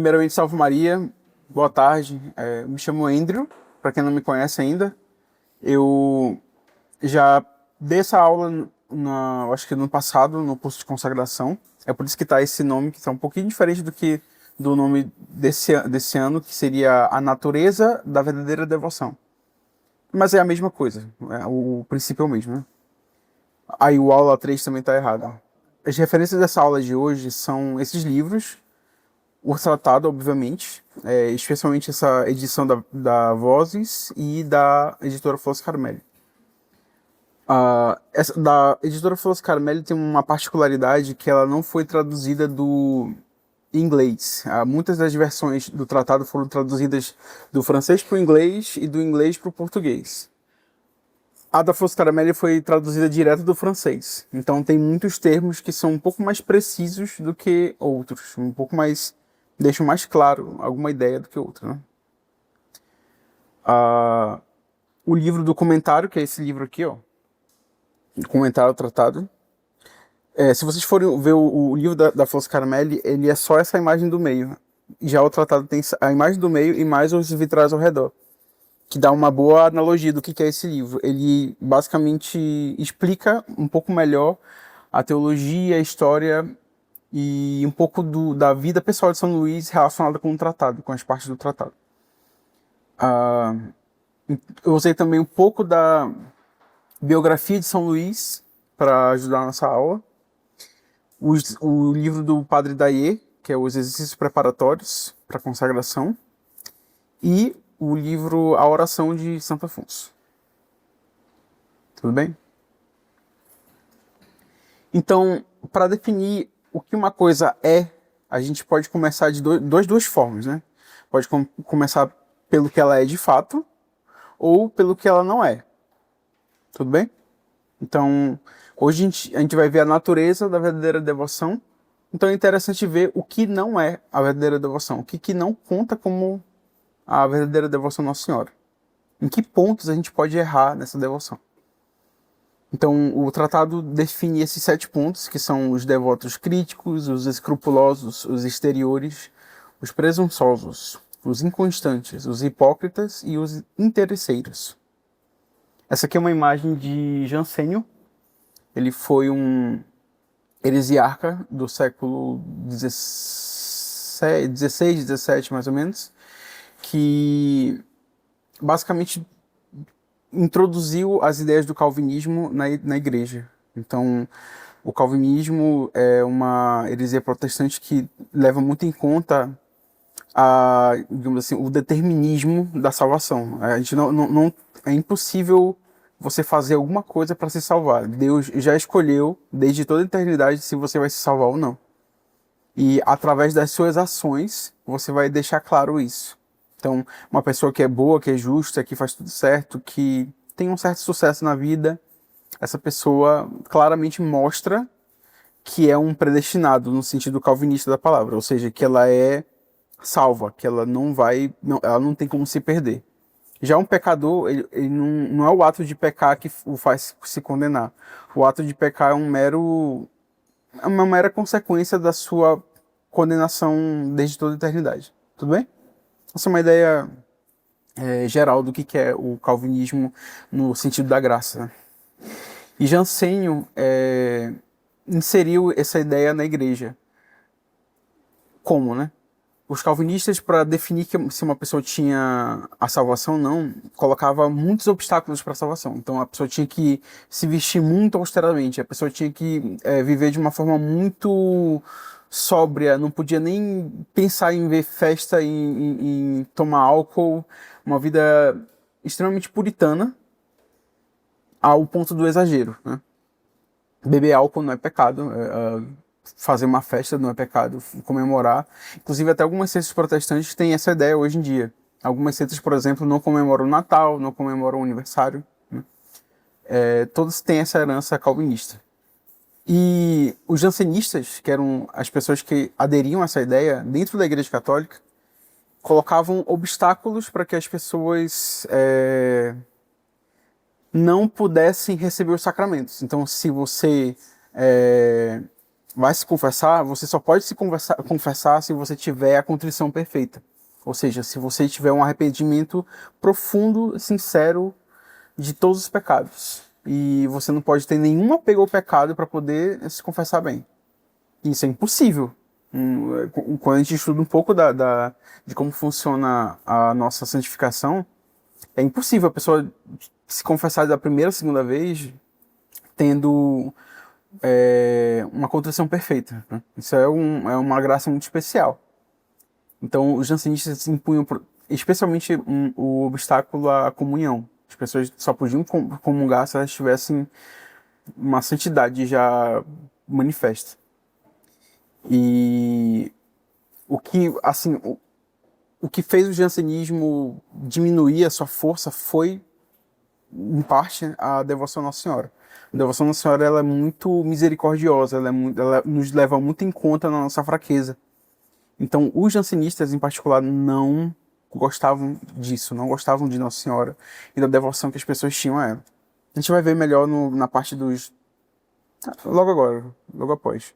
Primeiramente, salve Maria, boa tarde. Me chamo Andrew, para quem não me conhece ainda. Eu já dei essa aula, acho que no passado, no curso de consagração. É por isso que está esse nome, que está um pouquinho diferente do nome desse ano, que seria A Natureza da Verdadeira Devoção. Mas é a mesma coisa, o princípio é o mesmo, né? Aí o aula 3 também está errado. As referências dessa aula de hoje são esses livros, o tratado, obviamente, especialmente essa edição da Vozes e da editora Flos Carmelli. Essa da editora Flos Carmelli tem uma particularidade que ela não foi traduzida do inglês. Muitas das versões do tratado foram traduzidas do francês para o inglês e do inglês para o português. A da Flos Carmelli foi traduzida direto do francês. Então tem muitos termos que são um pouco mais precisos do que outros, um pouco mais deixam mais claro alguma ideia do que outra, né? O livro do comentário, que é esse livro aqui, ó, o comentário ao tratado. Se vocês forem ver o livro da Flos Carmelli, ele é só essa imagem do meio. Já o tratado tem a imagem do meio e mais os vitrais ao redor, que dá uma boa analogia do que é esse livro. Ele basicamente explica um pouco melhor a teologia, a história e um pouco da vida pessoal de São Luís relacionada com o tratado, com as partes do tratado. Eu usei também um pouco da biografia de São Luís para ajudar nessa aula. O livro do Padre Dayer, que é os exercícios preparatórios para a consagração. E o livro A Oração de Santo Afonso. Tudo bem? Então, para definir o que uma coisa é, a gente pode começar de duas formas, né? Pode começar pelo que ela é de fato ou pelo que ela não é. Tudo bem? Então, hoje a gente vai ver a natureza da verdadeira devoção. Então é interessante ver o que não é a verdadeira devoção, o que não conta como a verdadeira devoção à Nossa Senhora. Em que pontos a gente pode errar nessa devoção. Então, o tratado define esses 7 pontos, que são os devotos críticos, os escrupulosos, os exteriores, os presunçosos, os inconstantes, os hipócritas e os interesseiros. Essa aqui é uma imagem de Jansênio. Ele foi um heresiarca do século XVI, XVII, mais ou menos, que basicamente introduziu as ideias do calvinismo na igreja. Então, o calvinismo é uma heresia protestante que leva muito em conta digamos assim, o determinismo da salvação. A gente não é impossível você fazer alguma coisa para se salvar. Deus já escolheu desde toda a eternidade se você vai se salvar ou não. E através das suas ações, você vai deixar claro isso. Então, uma pessoa que é boa, que é justa, que faz tudo certo, que tem um certo sucesso na vida, essa pessoa claramente mostra que é um predestinado no sentido calvinista da palavra, ou seja, que ela é salva, que ela ela não tem como se perder. Já um pecador, ele não é o ato de pecar que o faz se condenar. O ato de pecar é uma mera consequência da sua condenação desde toda a eternidade. Tudo bem? Essa é uma ideia geral do que é o calvinismo no sentido da graça. E Jansênio inseriu essa ideia na igreja. Como, né? Os calvinistas, para definir se uma pessoa tinha a salvação ou não, colocava muitos obstáculos para a salvação. Então a pessoa tinha que se vestir muito austeramente, a pessoa tinha que viver de uma forma muito sóbria, não podia nem pensar em ver festa, em tomar álcool, uma vida extremamente puritana, ao ponto do exagero, né? Beber álcool não é pecado, fazer uma festa não é pecado, comemorar. Inclusive, até algumas seitas protestantes têm essa ideia hoje em dia. Algumas seitas, por exemplo, não comemoram o Natal, não comemoram o aniversário, né? Todos têm essa herança calvinista. E os jansenistas, que eram as pessoas que aderiam a essa ideia dentro da Igreja Católica, colocavam obstáculos para que as pessoas não pudessem receber os sacramentos. Então, se você vai se confessar, você só pode se confessar se você tiver a contrição perfeita. Ou seja, se você tiver um arrependimento profundo, sincero de todos os pecados. E você não pode ter nenhum apego ao pecado para poder se confessar bem. Isso é impossível. Quando a gente estuda um pouco de como funciona a nossa santificação, é impossível a pessoa se confessar da primeira, segunda vez tendo uma contrição perfeita, né? Isso é uma graça muito especial. Então, os jansenistas impunham especialmente o obstáculo à comunhão. As pessoas só podiam comungar se elas tivessem uma santidade já manifesta. E o que, assim, o que fez o jansenismo diminuir a sua força foi, em parte, a devoção à Nossa Senhora. A devoção à Nossa Senhora ela é muito misericordiosa, ela nos leva muito em conta na nossa fraqueza. Então, os jansenistas, em particular, não gostavam disso, não gostavam de Nossa Senhora e da devoção que as pessoas tinham a ela. A gente vai ver melhor na parte dos... logo agora, logo após.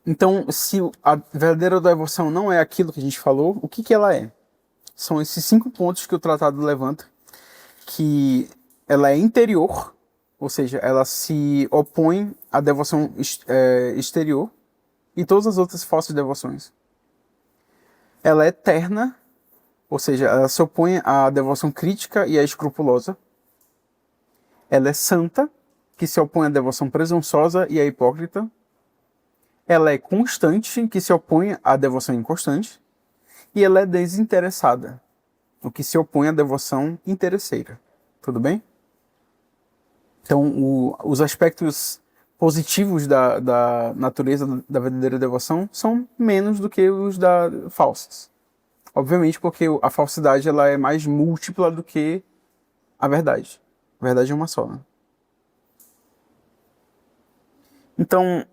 Então, se a verdadeira devoção não é aquilo que a gente falou, o que ela é? São esses 5 pontos que o tratado levanta, que ela é interior, ou seja, ela se opõe à devoção exterior e todas as outras falsas devoções. Ela é eterna, ou seja, ela se opõe à devoção crítica e à escrupulosa. Ela é santa, que se opõe à devoção presunçosa e à hipócrita. Ela é constante, que se opõe à devoção inconstante. E ela é desinteressada, o que se opõe à devoção interesseira. Tudo bem? Então, os aspectos positivos da natureza da verdadeira devoção são menos do que os da falsas. Obviamente, porque a falsidade ela é mais múltipla do que a verdade. A verdade é uma só, né? Então,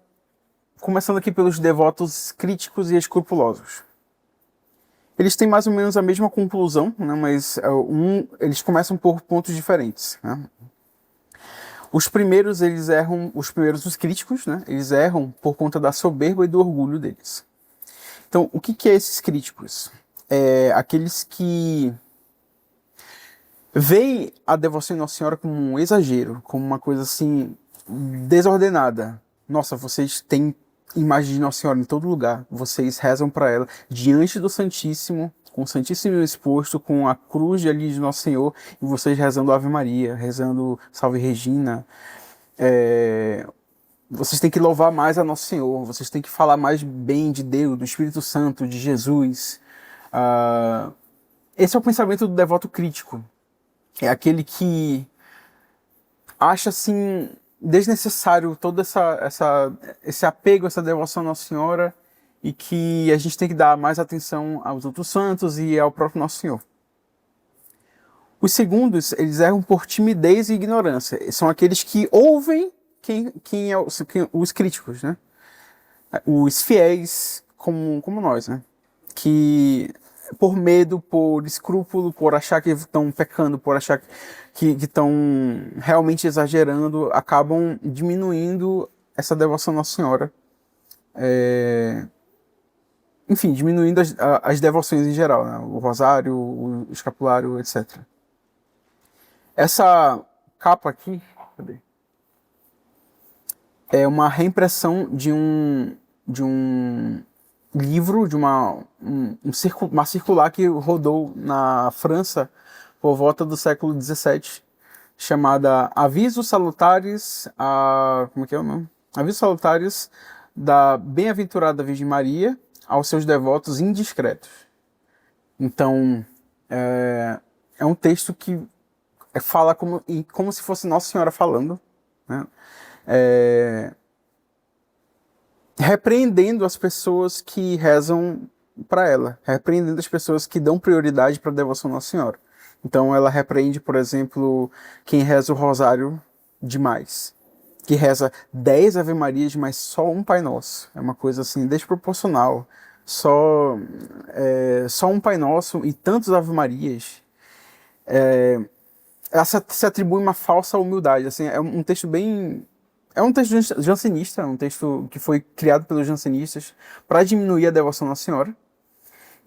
começando aqui pelos devotos críticos e escrupulosos. Eles têm mais ou menos a mesma conclusão, né, mas eles começam por pontos diferentes, né? Os primeiros, os críticos, né, eles erram por conta da soberba e do orgulho deles. Então, o que é esses críticos? Aqueles que veem a devoção em Nossa Senhora como um exagero, como uma coisa assim, desordenada. Nossa, vocês têm imagem de Nossa Senhora em todo lugar, vocês rezam para ela diante do Santíssimo, com o Santíssimo exposto, com a cruz ali de Nosso Senhor, e vocês rezando Ave Maria, rezando Salve Regina. Vocês têm que louvar mais a Nosso Senhor, vocês têm que falar mais bem de Deus, do Espírito Santo, de Jesus. Esse é o pensamento do devoto crítico. É aquele que acha assim desnecessário todo esse apego, essa devoção à Nossa Senhora, e que a gente tem que dar mais atenção aos outros santos e ao próprio Nosso Senhor. Os segundos, eles erram por timidez e ignorância. São aqueles que ouvem os críticos, né? Os fiéis, como nós, né? Que por medo, por escrúpulo, por achar que estão pecando, por achar que estão realmente exagerando, acabam diminuindo essa devoção à Nossa Senhora. Enfim, diminuindo as devoções em geral, né? O rosário, o escapulário, etc. Essa capa aqui, cadê? É uma reimpressão de um livro, de uma circular que rodou na França por volta do século XVII, chamada Avisos Salutares, como é que é o nome? Avisos Salutares da Bem-aventurada Virgem Maria aos seus devotos indiscretos. Então, é um texto que fala como se fosse Nossa Senhora falando, né? Repreendendo as pessoas que rezam para ela, repreendendo as pessoas que dão prioridade para a devoção à Nossa Senhora. Então ela repreende, por exemplo, quem reza o rosário demais, que reza 10 Ave Marias, mas só um Pai Nosso. É uma coisa assim desproporcional. Só um Pai Nosso e tantos Ave Marias. Ela se atribui uma falsa humildade. Assim, é um texto bem É um texto jansenista, é um texto que foi criado pelos jansenistas para diminuir a devoção Nossa Senhora.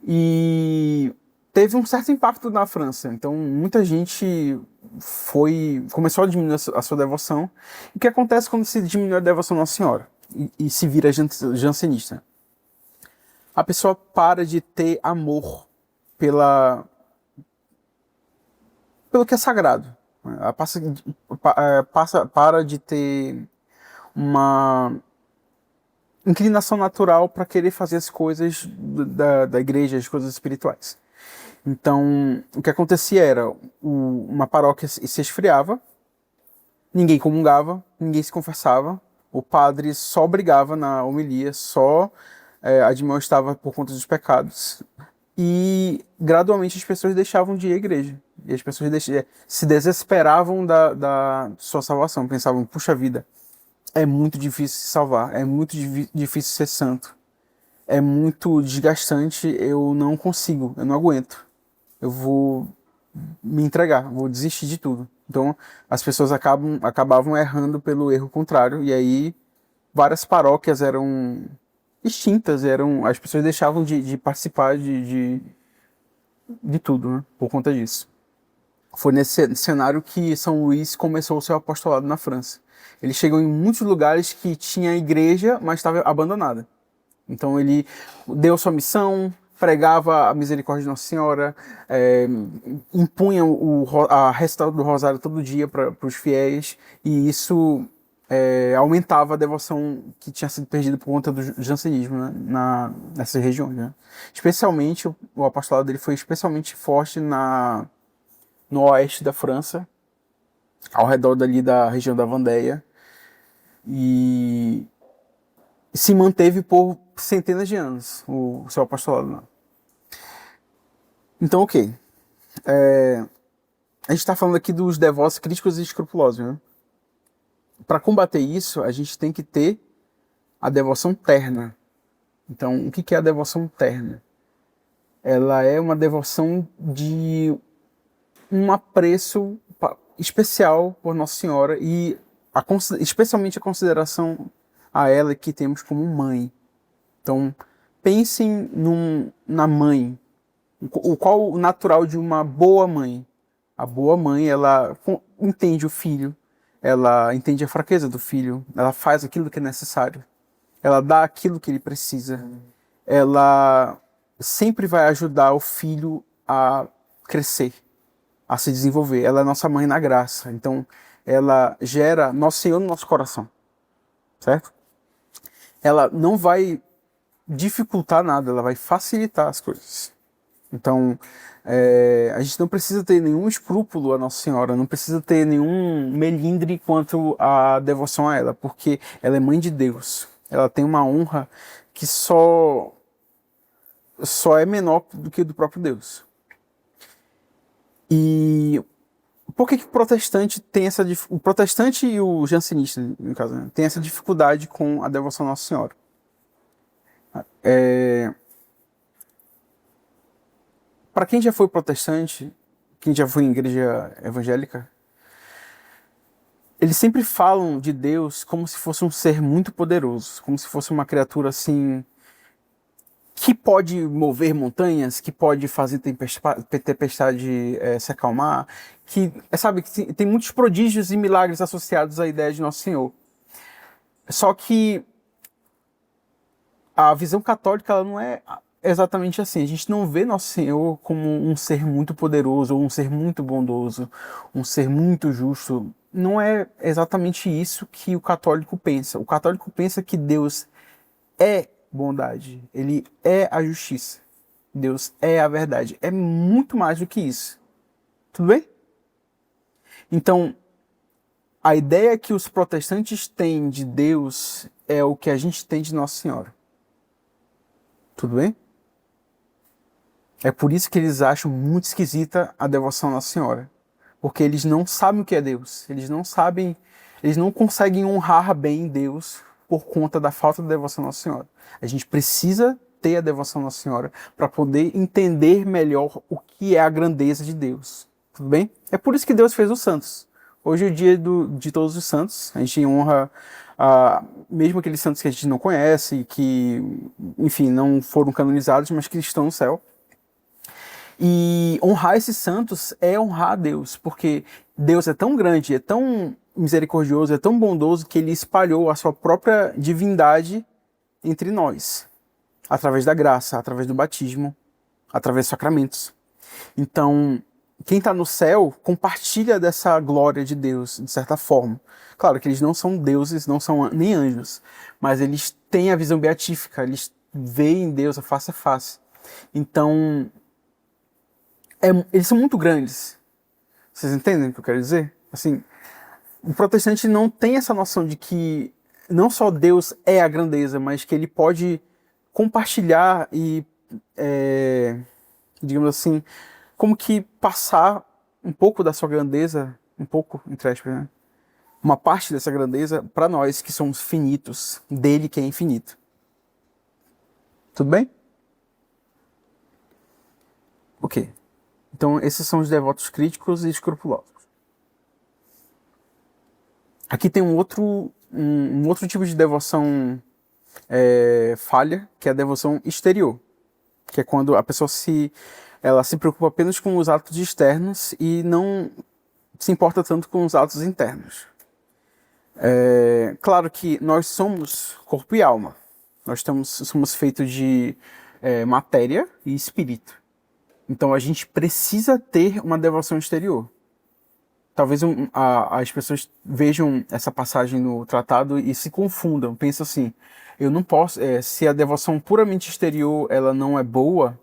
E teve um certo impacto na França. Então, muita gente começou a diminuir a sua devoção. E o que acontece quando se diminui a devoção Nossa Senhora e se vira jansenista? A pessoa para de ter amor pelo que é sagrado. Ela para de ter uma inclinação natural para querer fazer as coisas da igreja, as coisas espirituais. Então, o que acontecia era, uma paróquia se esfriava, ninguém comungava, ninguém se confessava, o padre só brigava na homilia, só admoestava por conta dos pecados, e gradualmente as pessoas deixavam de ir à igreja. E as pessoas se desesperavam da sua salvação, pensavam, puxa vida, é muito difícil se salvar, é muito difícil ser santo, é muito desgastante, eu não consigo, eu não aguento, eu vou me entregar, vou desistir de tudo. Então as pessoas acabavam errando pelo erro contrário, e aí várias paróquias eram extintas, as pessoas deixavam de participar de tudo, né, por conta disso. Foi nesse cenário que São Luís começou o seu apostolado na França. Ele chegou em muitos lugares que tinha igreja, mas estava abandonada. Então ele deu sua missão, pregava a misericórdia de Nossa Senhora, impunha a resta do rosário todo dia para os fiéis, e isso aumentava a devoção que tinha sido perdida por conta do jansenismo, né, nessas regiões. Né? Especialmente, o apostolado dele foi especialmente forte no oeste da França, ao redor dali da região da Vendéia, e se manteve por centenas de anos o seu apostolado lá. Então, ok. A gente está falando aqui dos devotos críticos e escrupulosos. Né? Para combater isso, a gente tem que ter a devoção terna. Então, o que é a devoção terna? Ela é uma devoção de um apreço especial por Nossa Senhora e especialmente a consideração a ela que temos como mãe. Então, pensem na mãe. Qual o natural de uma boa mãe? A boa mãe, ela entende o filho, ela entende a fraqueza do filho, ela faz aquilo que é necessário, ela dá aquilo que ele precisa, ela sempre vai ajudar o filho a crescer, a se desenvolver. Ela é nossa mãe na graça, então ela gera Nosso Senhor no nosso coração, certo? Ela não vai dificultar nada, ela vai facilitar as coisas. Então, a gente não precisa ter nenhum escrúpulo a Nossa Senhora, não precisa ter nenhum melindre quanto à devoção a ela, porque ela é mãe de Deus. Ela tem uma honra que só é menor do que do próprio Deus. E por que o protestante tem o protestante e o jansenista, no caso, né, tem essa dificuldade com a devoção a Nossa Senhora? Para quem já foi protestante, quem já foi em igreja evangélica, eles sempre falam de Deus como se fosse um ser muito poderoso, como se fosse uma criatura assim que pode mover montanhas, que pode fazer tempestade se acalmar, que sabe que tem muitos prodígios e milagres associados à ideia de Nosso Senhor. Só que a visão católica ela não é exatamente assim. A gente não vê Nosso Senhor como um ser muito poderoso, ou um ser muito bondoso, um ser muito justo. Não é exatamente isso que o católico pensa. O católico pensa que Deus é bondade, ele é a justiça, Deus é a verdade. É muito mais do que isso. Tudo bem? Então, a ideia que os protestantes têm de Deus é o que a gente tem de Nossa Senhora. Tudo bem? É por isso que eles acham muito esquisita a devoção a Nossa Senhora. Porque eles não sabem o que é Deus. Eles não conseguem honrar bem Deus por conta da falta de devoção a Nossa Senhora. A gente precisa ter a devoção a Nossa Senhora para poder entender melhor o que é a grandeza de Deus. Tudo bem? É por isso que Deus fez os santos. Hoje é o dia de Todos os Santos. A gente honra mesmo aqueles santos que a gente não conhece, que, enfim, não foram canonizados, mas que estão no céu. E honrar esses santos é honrar a Deus, porque Deus é tão grande, é tão misericordioso, é tão bondoso que ele espalhou a sua própria divindade entre nós, através da graça, através do batismo, através dos sacramentos. Então, quem está no céu compartilha dessa glória de Deus, de certa forma. Claro que eles não são deuses, não são nem anjos, mas eles têm a visão beatífica, eles veem Deus face a face. Então, eles são muito grandes. Vocês entendem o que eu quero dizer? Assim, o protestante não tem essa noção de que não só Deus é a grandeza, mas que ele pode compartilhar e, digamos assim, como que passar um pouco da sua grandeza, um pouco, entre aspas, né? Uma parte dessa grandeza para nós que somos finitos, dele que é infinito. Tudo bem? Ok. Então, esses são os devotos críticos e escrupulosos. Aqui tem um outro tipo de devoção falha, que é a devoção exterior, que é quando a pessoa ela se preocupa apenas com os atos externos e não se importa tanto com os atos internos. Claro que nós somos corpo e alma. Nós somos feitos de matéria e espírito. Então a gente precisa ter uma devoção exterior. Talvez as pessoas vejam essa passagem no tratado e se confundam. Pensam assim, eu não posso, se a devoção puramente exterior ela não é boa,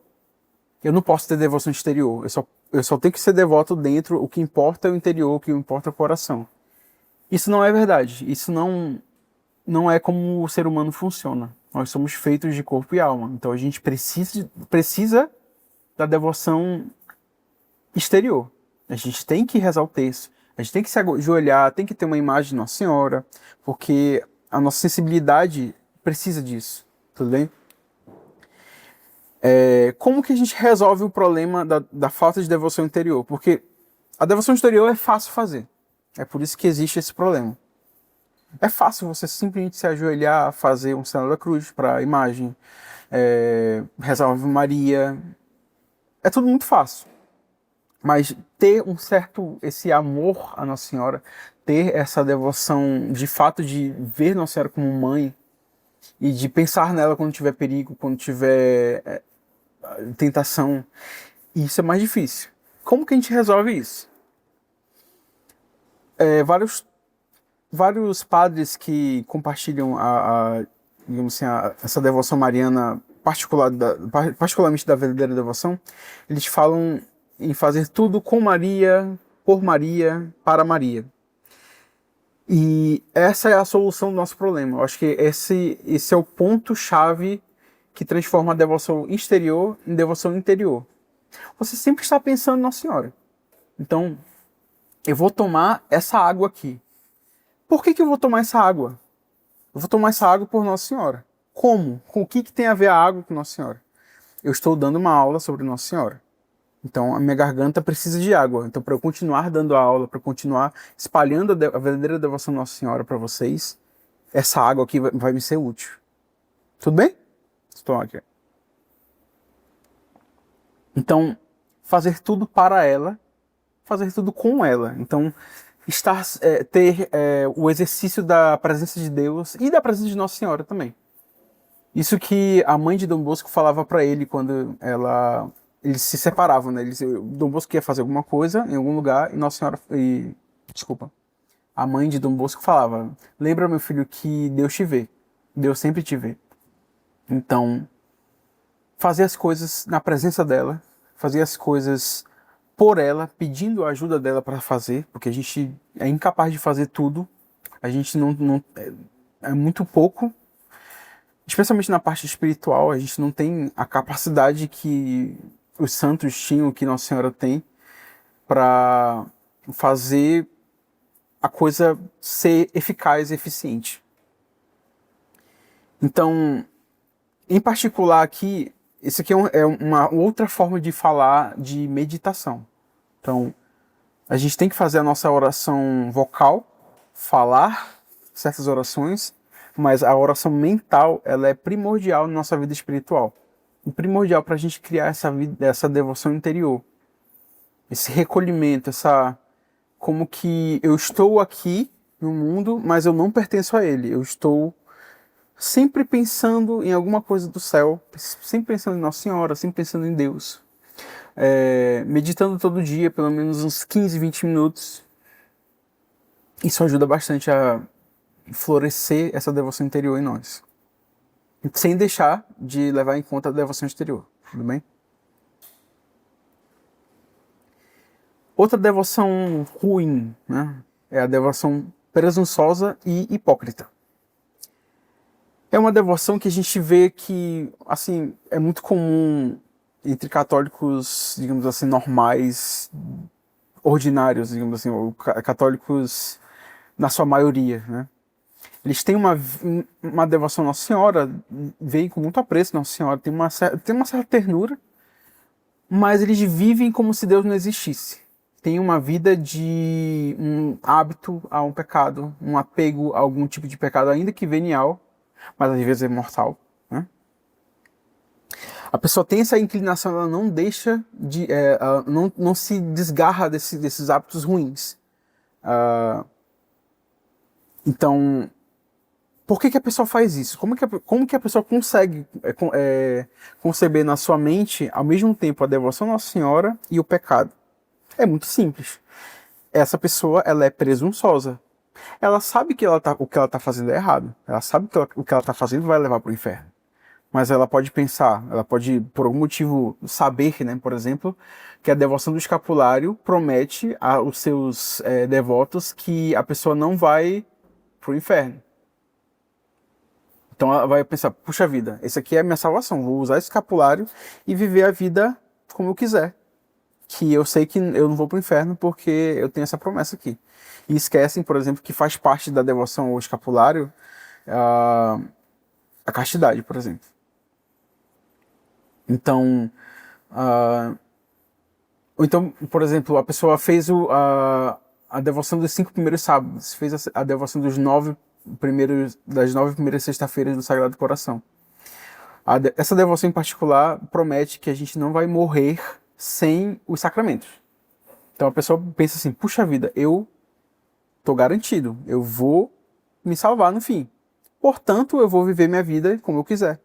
eu não posso ter devoção exterior. Eu só tenho que ser devoto dentro, o que importa é o interior, o que importa é o coração. Isso não é verdade. Isso não é como o ser humano funciona. Nós somos feitos de corpo e alma. Então a gente precisa da devoção exterior. A gente tem que rezar o texto, a gente tem que se ajoelhar, tem que ter uma imagem de Nossa Senhora, porque a nossa sensibilidade precisa disso, tudo bem? Como que a gente resolve o problema da falta de devoção interior? Porque a devoção exterior é fácil fazer, é por isso que existe esse problema. É fácil você simplesmente se ajoelhar, fazer um sinal da cruz para a imagem, rezar a Ave Maria, é tudo muito fácil. Mas ter esse amor à Nossa Senhora, ter essa devoção de fato de ver Nossa Senhora como mãe e de pensar nela quando tiver perigo, quando tiver tentação, isso é mais difícil. Como que a gente resolve isso? Vários padres que compartilham digamos assim, essa devoção mariana particularmente da verdadeira devoção, eles falam em fazer tudo com Maria, por Maria, para Maria. E essa é a solução do nosso problema. Eu acho que esse é o ponto-chave que transforma a devoção exterior em devoção interior. Você sempre está pensando em Nossa Senhora. Então, eu vou tomar essa água aqui. Por que eu vou tomar essa água? Eu vou tomar essa água por Nossa Senhora. Como? Com o que tem a ver a água com Nossa Senhora? Eu estou dando uma aula sobre Nossa Senhora. Então, a minha garganta precisa de água. Então, para eu continuar dando a aula, para continuar espalhando a verdadeira devoção à Nossa Senhora para vocês, essa água aqui vai me ser útil. Tudo bem? Estou aqui. Então, fazer tudo para ela, fazer tudo com ela. Então, ter o exercício da presença de Deus e da presença de Nossa Senhora também. Isso que a mãe de Dom Bosco falava para ele quando eles se separavam, né? Dom Bosco ia fazer alguma coisa em algum lugar e Nossa Senhora desculpa. A mãe de Dom Bosco falava: "Lembra, meu filho, que Deus te vê. Deus sempre te vê." Então, fazer as coisas na presença dela, fazer as coisas por ela, pedindo a ajuda dela para fazer, porque a gente é incapaz de fazer tudo. A gente não é muito pouco. Especialmente na parte espiritual, a gente não tem a capacidade que os santos tinham, que Nossa Senhora tem, para fazer a coisa ser eficaz e eficiente. Então, em particular aqui, isso aqui é uma outra forma de falar de meditação. Então, A gente tem que fazer a nossa oração vocal, falar certas orações, mas a oração mental, ela é primordial na nossa vida espiritual. E primordial para a gente criar essa devoção interior. Esse recolhimento, como que eu estou aqui no mundo, mas eu não pertenço a ele. Eu estou sempre pensando em alguma coisa do céu, sempre pensando em Nossa Senhora, sempre pensando em Deus. Meditando todo dia, pelo menos uns 15, 20 minutos. Isso ajuda bastante a florescer essa devoção interior em nós. Sem deixar de levar em conta a devoção exterior, tudo bem? Outra devoção ruim, né, é a devoção presunçosa e hipócrita. É uma devoção que a gente vê que, assim, é muito comum entre católicos, digamos assim, normais, ordinários, digamos assim, ou católicos na sua maioria, né? Eles têm uma devoção à Nossa Senhora, veem com muito apreço Nossa Senhora, tem uma certa ternura, mas eles vivem como se Deus não existisse. Tem uma vida de um hábito a um pecado, um apego a algum tipo de pecado, ainda que venial, mas às vezes é mortal, né? A pessoa tem essa inclinação, ela não deixa ela não se desgarra desses hábitos ruins. Então, por que a pessoa faz isso? Como que a pessoa consegue conceber na sua mente, ao mesmo tempo, a devoção à Nossa Senhora e o pecado? É muito simples. Essa pessoa, ela é presunçosa. Ela sabe que o que ela está fazendo é errado. Ela sabe que o que ela está fazendo vai levar para o inferno. Mas ela pode pensar, ela pode, por algum motivo, saber, né, por exemplo, que a devoção do escapulário promete aos seus devotos que a pessoa não vai para o inferno. Então ela vai pensar, puxa vida, esse aqui é a minha salvação, vou usar esse escapulário e viver a vida como eu quiser. Que eu sei que eu não vou para o inferno porque eu tenho essa promessa aqui. E esquecem, por exemplo, que faz parte da devoção ao escapulário a castidade, por exemplo. Então, ou então, por exemplo, a pessoa fez a devoção dos 5 primeiros sábados, fez a devoção das 9 primeiras sexta-feiras do Sagrado Coração. Essa devoção em particular promete que a gente não vai morrer sem os sacramentos. Então a pessoa pensa assim, puxa vida, eu tô garantido, eu vou me salvar no fim. Portanto, eu vou viver minha vida como eu quiser.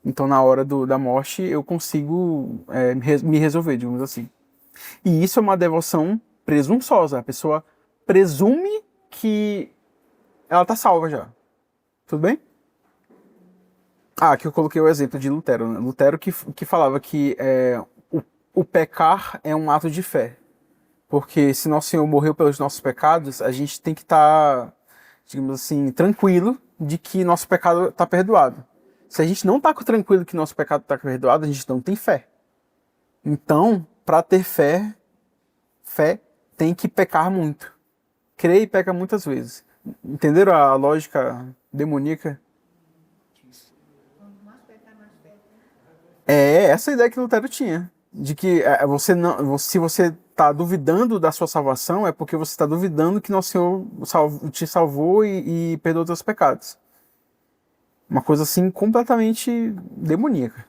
Então na hora da morte eu consigo me resolver, digamos assim. E isso é uma devoção presunçosa. A pessoa presume que ela tá salva já. Tudo bem? Aqui eu coloquei o exemplo de Lutero, né? Lutero que falava que o pecar é um ato de fé. Porque se Nosso Senhor morreu pelos nossos pecados, a gente tem que estar, digamos assim, tranquilo de que nosso pecado está perdoado. Se a gente não está tranquilo que nosso pecado está perdoado, a gente não tem fé. Então, para ter fé tem que pecar muito. Crê e peca muitas vezes. Entenderam a lógica demoníaca? É essa a ideia que Lutero tinha. De que você não, se você está duvidando da sua salvação, é porque você está duvidando que Nosso Senhor te salvou e perdoou os seus pecados. Uma coisa assim completamente demoníaca.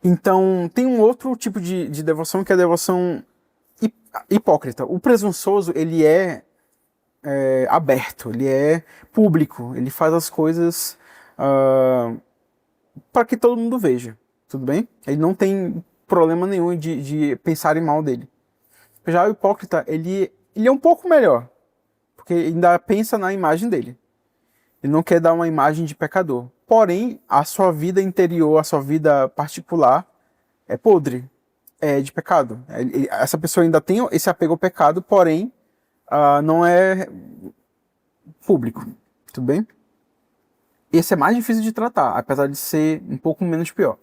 Então, tem um outro tipo de devoção que é a devoção hipócrita. O presunçoso, ele é aberto, ele é público, ele faz as coisas para que todo mundo veja, tudo bem? Ele não tem problema nenhum de pensarem mal dele. Já o hipócrita, ele é um pouco melhor, porque ainda pensa na imagem dele. Ele não quer dar uma imagem de pecador. Porém, a sua vida interior, a sua vida particular é podre, é de pecado. Essa pessoa ainda tem esse apego ao pecado, porém, não é público, tudo bem? Esse é mais difícil de tratar, apesar de ser um pouco menos pior.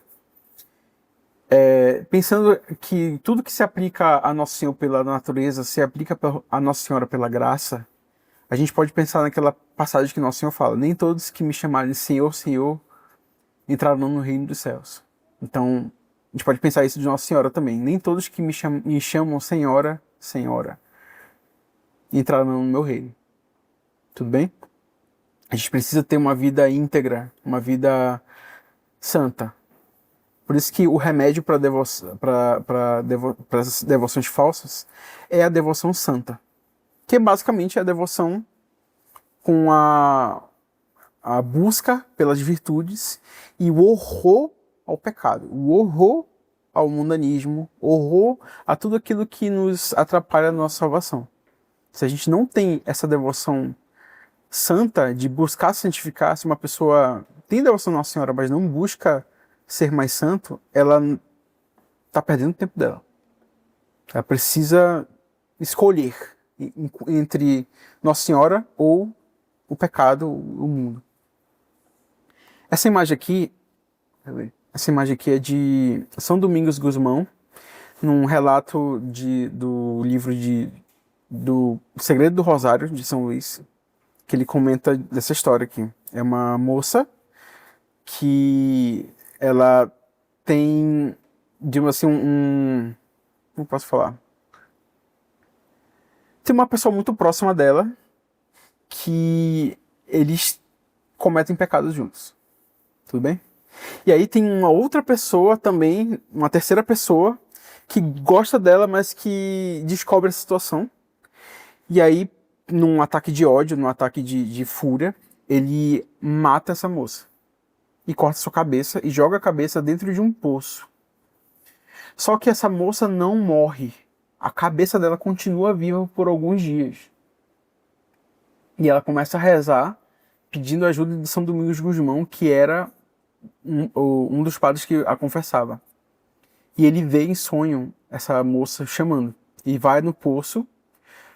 Pensando que tudo que se aplica a Nosso Senhor pela natureza se aplica a Nossa Senhora pela graça, a gente pode pensar naquela passagem que Nosso Senhor fala: nem todos que me chamarem Senhor, Senhor entrarão no reino dos céus. Então, gente pode pensar isso de Nossa Senhora também. Nem todos que me chamam Senhora, Senhora, entrarão no meu reino. Tudo bem? A gente precisa ter uma vida íntegra, uma vida santa. Por isso que o remédio para as devoções falsas é a devoção santa, que basicamente é a devoção com a busca pelas virtudes e o horror ao pecado, o horror ao mundanismo, horror a tudo aquilo que nos atrapalha na nossa salvação. Se a gente não tem essa devoção santa de buscar santificar, se uma pessoa tem devoção à Nossa Senhora, mas não busca ser mais santo, ela está perdendo o tempo dela. Ela precisa escolher entre Nossa Senhora ou o pecado, o mundo. Essa imagem aqui é de São Domingos Gusmão, num relato do livro do Segredo do Rosário, de São Luís, que ele comenta dessa história aqui. É uma moça que ela tem, digamos assim, como posso falar? Tem uma pessoa muito próxima dela que eles cometem pecados juntos. Tudo bem? E aí tem uma outra pessoa também, uma terceira pessoa, que gosta dela, mas que descobre essa situação. E aí, num ataque de ódio, num ataque de fúria, ele mata essa moça. E corta sua cabeça e joga a cabeça dentro de um poço. Só que essa moça não morre. A cabeça dela continua viva por alguns dias. E ela começa a rezar, pedindo ajuda de São Domingos Gusmão, que era um dos padres que a confessava. E ele vê em sonho essa moça chamando. E vai no poço,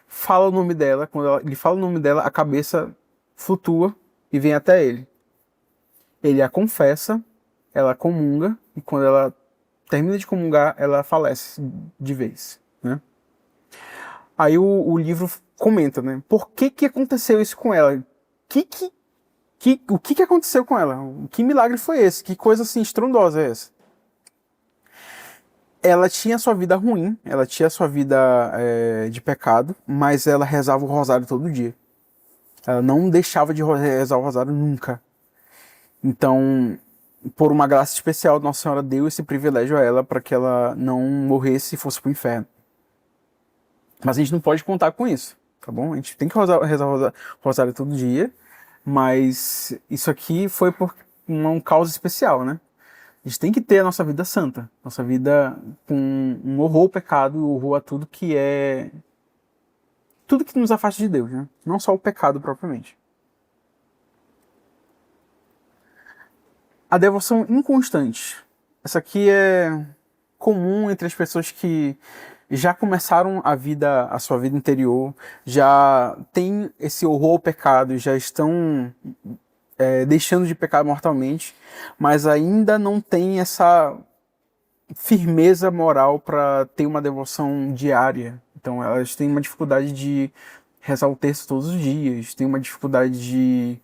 fala o nome dela. Quando ele fala o nome dela, a cabeça flutua e vem até ele. Ele a confessa, ela comunga, e quando ela termina de comungar, ela falece de vez, né? Aí o livro comenta, né? Por que aconteceu isso com ela? O que aconteceu com ela? Que milagre foi esse? Que coisa assim estrondosa é essa? Ela tinha sua vida ruim, ela tinha sua vida de pecado, mas ela rezava o rosário todo dia. Ela não deixava de rezar o rosário nunca. Então, por uma graça especial, Nossa Senhora deu esse privilégio a ela para que ela não morresse e fosse para o inferno. Mas a gente não pode contar com isso, tá bom? A gente tem que rezar o rosário todo dia, mas isso aqui foi por uma causa especial, né? A gente tem que ter a nossa vida santa, nossa vida com um horror ao pecado, horror a tudo que nos afasta de Deus, né? Não só o pecado propriamente. A devoção inconstante. Essa aqui é comum entre as pessoas que já começaram a sua vida interior, já têm esse horror ao pecado, já estão deixando de pecar mortalmente, mas ainda não tem essa firmeza moral para ter uma devoção diária. Então elas têm uma dificuldade de rezar o terço todos os dias, têm uma dificuldade de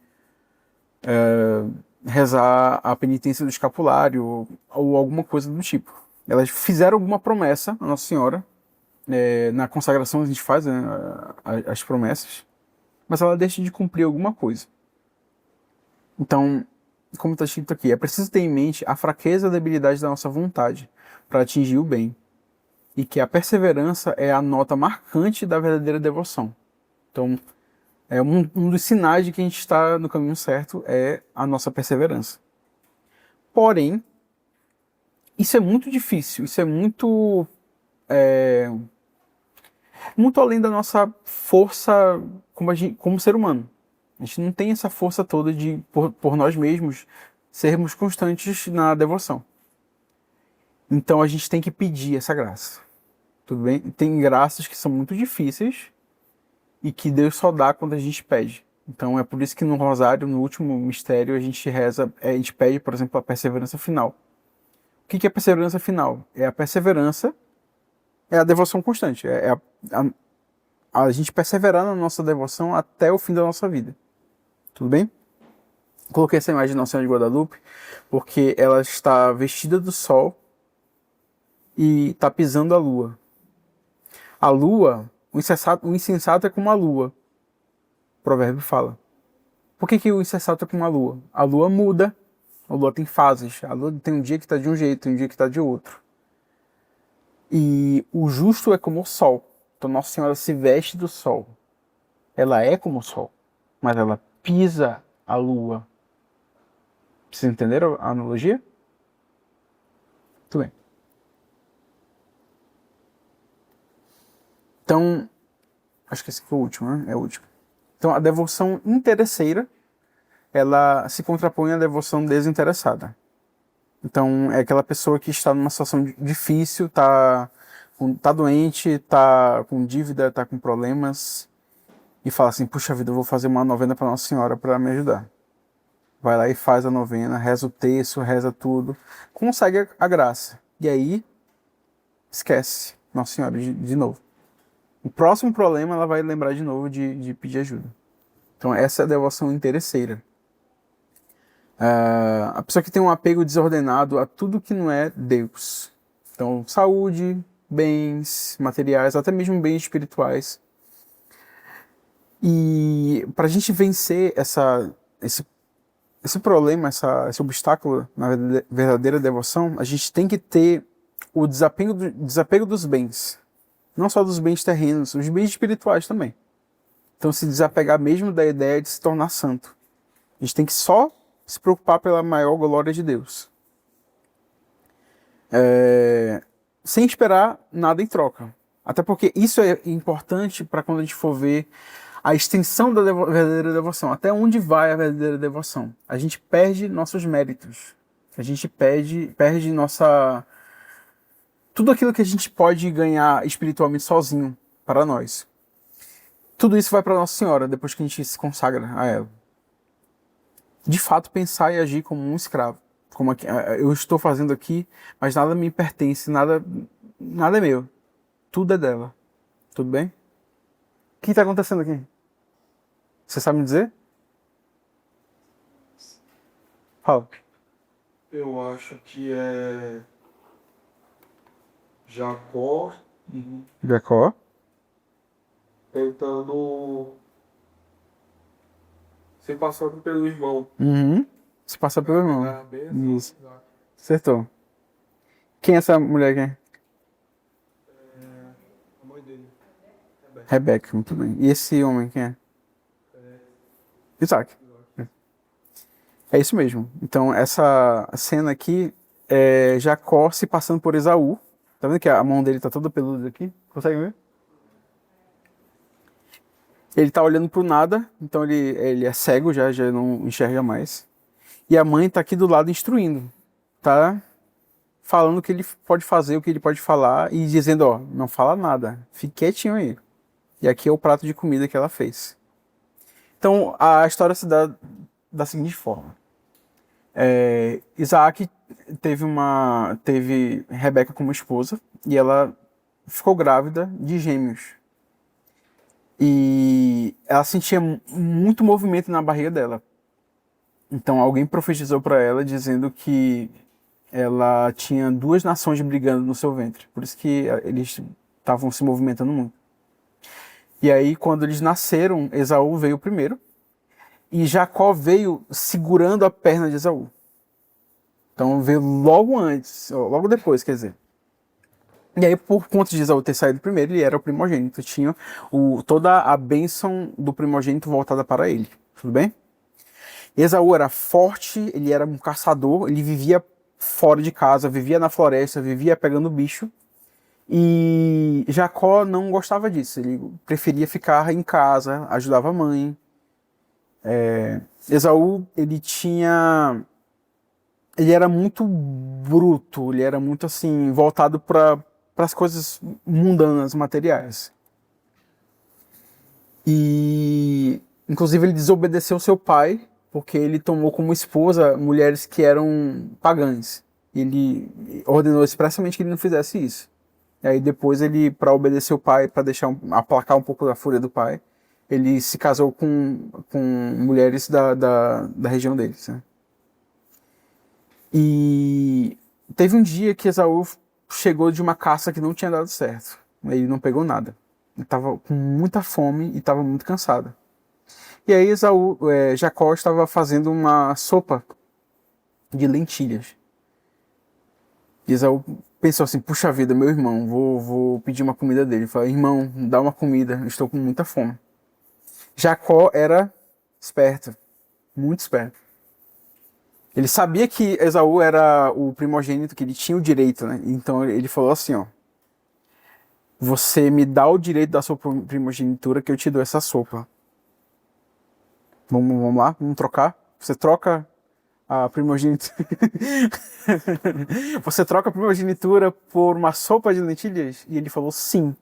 rezar a penitência do escapulário ou alguma coisa do tipo. Elas fizeram alguma promessa a Nossa Senhora, na consagração a gente faz, né, as promessas, mas ela deixa de cumprir alguma coisa. Então, como está escrito aqui, é preciso ter em mente a fraqueza e a debilidade da nossa vontade para atingir o bem, e que a perseverança é a nota marcante da verdadeira devoção. Então, um dos sinais de que a gente está no caminho certo é a nossa perseverança. Porém, isso é muito difícil, isso é muito além da nossa força como ser humano. A gente não tem essa força toda de, por nós mesmos, sermos constantes na devoção. Então a gente tem que pedir essa graça. Tudo bem? Tem graças que são muito difíceis e que Deus só dá quando a gente pede. Então é por isso que no rosário, no último mistério, a gente reza, a gente pede, por exemplo, a perseverança final. O que é a perseverança final? É a perseverança, é a devoção constante, a gente perseverar na nossa devoção até o fim da nossa vida. Tudo bem? Coloquei essa imagem de Nossa Senhora de Guadalupe porque ela está vestida do sol e está pisando a lua. A lua, o insensato é como a lua. O provérbio fala. Por que o insensato é como a lua? A lua muda, a lua tem fases. A lua tem um dia que está de um jeito, tem um dia que está de outro. E o justo é como o sol. Então Nossa Senhora se veste do sol. Ela é como o sol, mas ela pisa a lua. Vocês entenderam a analogia? Muito bem. Então, acho que esse foi o último, né? É o último. Então, a devoção interesseira, ela se contrapõe à devoção desinteressada. Então, é aquela pessoa que está numa situação difícil, tá doente, tá com dívida, tá com problemas, e fala assim, puxa vida, eu vou fazer uma novena para Nossa Senhora para me ajudar. Vai lá e faz a novena, reza o terço, reza tudo, consegue a graça. E aí, esquece Nossa Senhora de novo. O próximo problema, ela vai lembrar de novo de pedir ajuda. Então, essa é a devoção interesseira. A pessoa que tem um apego desordenado a tudo que não é Deus. Então, saúde, bens materiais, até mesmo bens espirituais. E para a gente vencer esse problema, esse obstáculo na verdadeira devoção, a gente tem que ter o desapego dos bens. Não só dos bens terrenos, os bens espirituais também. Então, se desapegar mesmo da ideia de se tornar santo. A gente tem que só se preocupar pela maior glória de Deus. Sem esperar nada em troca. Até porque isso é importante para quando a gente for ver a extensão da verdadeira devoção. Até onde vai a verdadeira devoção? A gente perde nossos méritos. A gente perde nossa... Tudo aquilo que a gente pode ganhar espiritualmente sozinho para nós. Tudo isso vai para Nossa Senhora depois que a gente se consagra a ela. De fato, pensar e agir como um escravo. Como eu estou fazendo aqui, mas nada me pertence, nada é meu. Tudo é dela. Tudo bem? O que está acontecendo aqui? Você sabe me dizer? Fala. Eu acho que é Jacó Jacó. tentando ser passado pelo irmão. Uhum. Se passa pelo irmão. Pegar a bênção. Isso. Acertou. Quem é essa mulher aqui? A mãe dele. Rebeca, muito bem. E esse homem, quem é? Isaac. É isso mesmo. Então, essa cena aqui é Jacó se passando por Esaú. Tá vendo que a mão dele tá toda peluda aqui? Consegue ver? Ele tá olhando pro nada, então ele é cego já não enxerga mais. E a mãe tá aqui do lado instruindo. Tá falando o que ele pode fazer, o que ele pode falar e dizendo, ó, não fala nada. Fique quietinho aí. E aqui é o prato de comida que ela fez. Então, a história se dá da seguinte forma. Isaac teve Rebeca como esposa e ela ficou grávida de gêmeos. E ela sentia muito movimento na barriga dela. Então alguém profetizou para ela dizendo que ela tinha duas nações brigando no seu ventre. Por isso que eles estavam se movimentando muito. E aí, quando eles nasceram, Esaú veio primeiro. E Jacó veio segurando a perna de Esaú. Então veio logo antes, logo depois, quer dizer. E aí, por conta de Esaú ter saído primeiro, ele era o primogênito. Tinha toda a bênção do primogênito voltada para ele. Tudo bem? Esaú era forte, ele era um caçador, ele vivia fora de casa, vivia na floresta, vivia pegando bicho. E Jacó não gostava disso, ele preferia ficar em casa, ajudava a mãe. Esaú, ele era muito bruto, ele era muito assim, voltado para as coisas mundanas, materiais. E, inclusive, ele desobedeceu seu pai, porque ele tomou como esposa mulheres que eram pagãs. Ele ordenou expressamente que ele não fizesse isso. E aí depois ele, para obedecer o pai, para aplacar um pouco da fúria do pai, ele se casou com mulheres da região deles, né? E teve um dia que Esaú chegou de uma caça que não tinha dado certo. Ele não pegou nada. Ele estava com muita fome e estava muito cansado. E aí Jacó estava fazendo uma sopa de lentilhas. E Esaú pensou assim, puxa vida, meu irmão, vou pedir uma comida dele. Ele falou, irmão, dá uma comida, estou com muita fome. Jacó era esperto, muito esperto. Ele sabia que Esaú era o primogênito, que ele tinha o direito, né? Então ele falou assim, ó, você me dá o direito da sua primogenitura que eu te dou essa sopa. Vamos lá, vamos trocar? Você troca a primogenitura. Você troca a primogenitura por uma sopa de lentilhas? E ele falou sim.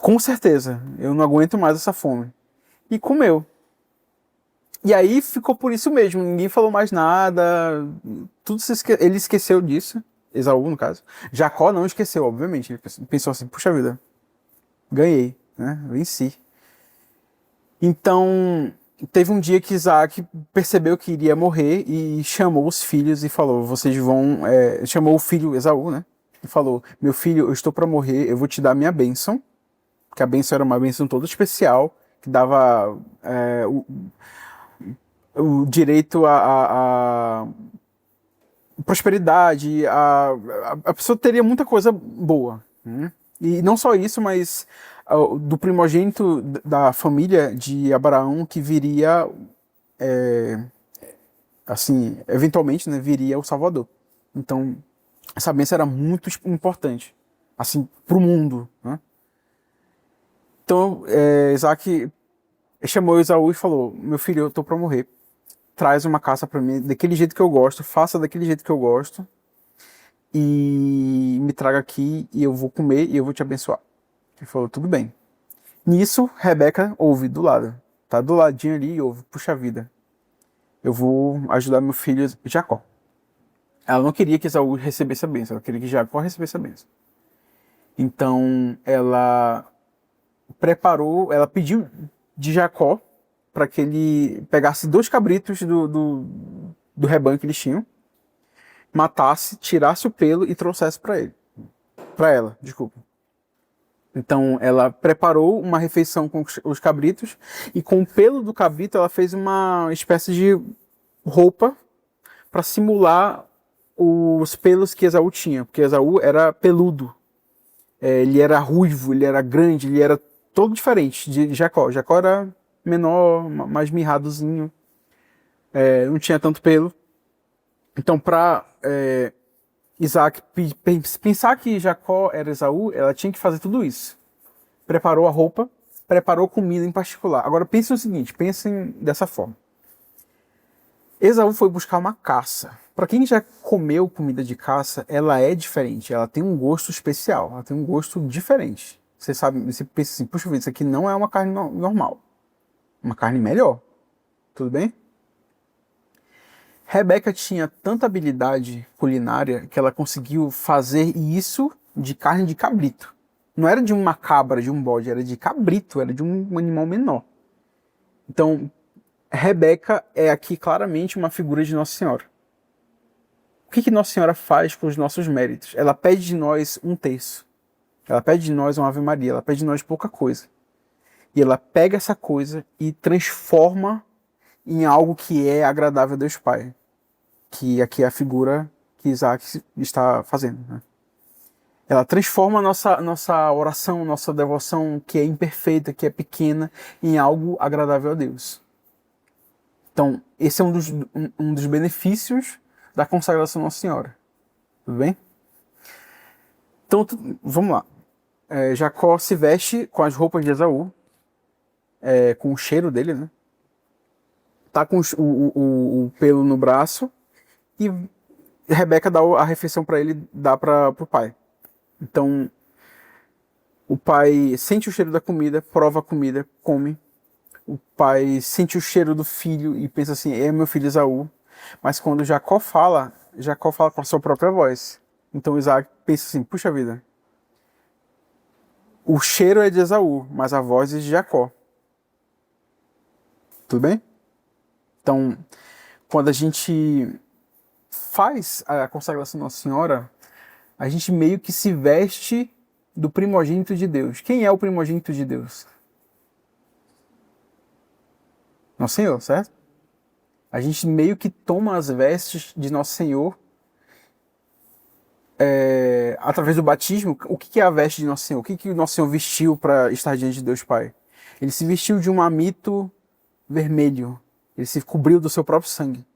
Com certeza, eu não aguento mais essa fome. E comeu. E aí ficou por isso mesmo, ninguém falou mais nada, ele esqueceu disso, Esaú no caso. Jacó não esqueceu, obviamente, ele pensou assim, puxa vida, ganhei, né? Venci. Então, teve um dia que Isaac percebeu que iria morrer e chamou os filhos e falou, vocês vão... chamou o filho Esaú, né? E falou, meu filho, eu estou para morrer, eu vou te dar minha bênção, que a bênção era uma bênção toda especial, que dava o direito a prosperidade, a pessoa teria muita coisa boa, né? E não só isso, mas do primogênito da família de Abraão que viria, assim, eventualmente, né, viria o Salvador. Então, essa bênção era muito importante, assim, para o mundo, né? Então, Isaac chamou Esaú e falou, meu filho, eu tô para morrer. Traz uma caça para mim daquele jeito que eu gosto, faça daquele jeito que eu gosto e me traga aqui e eu vou comer e eu vou te abençoar. Ele falou, tudo bem. Nisso, Rebeca ouve do lado, tá do ladinho ali e ouve, puxa vida, eu vou ajudar meu filho Jacó. Ela não queria que Esaú recebesse a bênção, ela queria que Jacó recebesse a bênção. Então, ela pediu de Jacó para que ele pegasse 2 cabritos do rebanho que eles tinham, matasse, tirasse o pelo e trouxesse para ela, desculpa. Então ela preparou uma refeição com os cabritos e com o pelo do cabrito ela fez uma espécie de roupa para simular os pelos que Esaú tinha, porque Esaú era peludo, ele era ruivo, ele era grande, ele era todo diferente de Jacó. Jacó era menor, mais mirradozinho, não tinha tanto pelo. Então para Isaac pensar que Jacó era Esaú, ela tinha que fazer tudo isso. Preparou a roupa, preparou comida em particular. Agora pense o seguinte, pensem dessa forma. Esaú foi buscar uma caça. Para quem já comeu comida de caça, ela é diferente, ela tem um gosto especial, ela tem um gosto diferente. Você sabe, você pensa assim, puxa vida, isso aqui não é uma carne normal. Uma carne melhor. Tudo bem? Rebeca tinha tanta habilidade culinária que ela conseguiu fazer isso de carne de cabrito. Não era de uma cabra, de um bode, era de cabrito, era de um animal menor. Então, Rebeca é aqui claramente uma figura de Nossa Senhora. O que Nossa Senhora faz com os nossos méritos? Ela pede de nós um terço. Ela pede de nós uma Ave Maria, ela pede de nós pouca coisa. E ela pega essa coisa e transforma em algo que é agradável a Deus Pai. Que aqui é a figura que Isaac está fazendo, né? Ela transforma a nossa oração, nossa devoção, que é imperfeita, que é pequena, em algo agradável a Deus. Então, esse é um dos benefícios da consagração Nossa Senhora. Tudo bem? Então, vamos lá. Jacó se veste com as roupas de Esaú, com o cheiro dele, né? Tá com o pelo no braço e Rebeca dá a refeição para ele, dá para o pai. Então, o pai sente o cheiro da comida, prova a comida, come. O pai sente o cheiro do filho e pensa assim, é meu filho Esaú. Mas quando Jacó fala com a sua própria voz. Então Isaac pensa assim, puxa vida, o cheiro é de Esaú, mas a voz é de Jacó. Tudo bem? Então, quando a gente faz a consagração Nossa Senhora, a gente meio que se veste do primogênito de Deus. Quem é o primogênito de Deus? Nosso Senhor, certo? A gente meio que toma as vestes de Nosso Senhor através do batismo. O que é a veste de Nosso Senhor? O que o Nosso Senhor vestiu para estar diante de Deus Pai? Ele se vestiu de um âmito vermelho. Ele se cobriu do seu próprio sangue.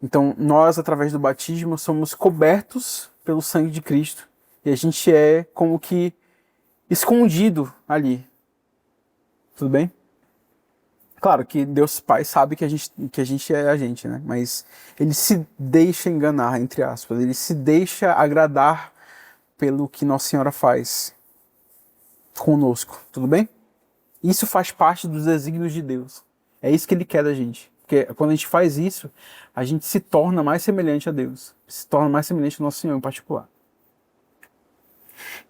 Então, nós, através do batismo, somos cobertos pelo sangue de Cristo. E a gente é como que escondido ali. Tudo bem? Claro que Deus Pai sabe que a gente é a gente, né? Mas ele se deixa enganar, entre aspas. Ele se deixa agradar pelo que Nossa Senhora faz conosco. Tudo bem? Isso faz parte dos desígnios de Deus. É isso que ele quer da gente. Porque quando a gente faz isso, a gente se torna mais semelhante a Deus. Se torna mais semelhante ao Nosso Senhor em particular.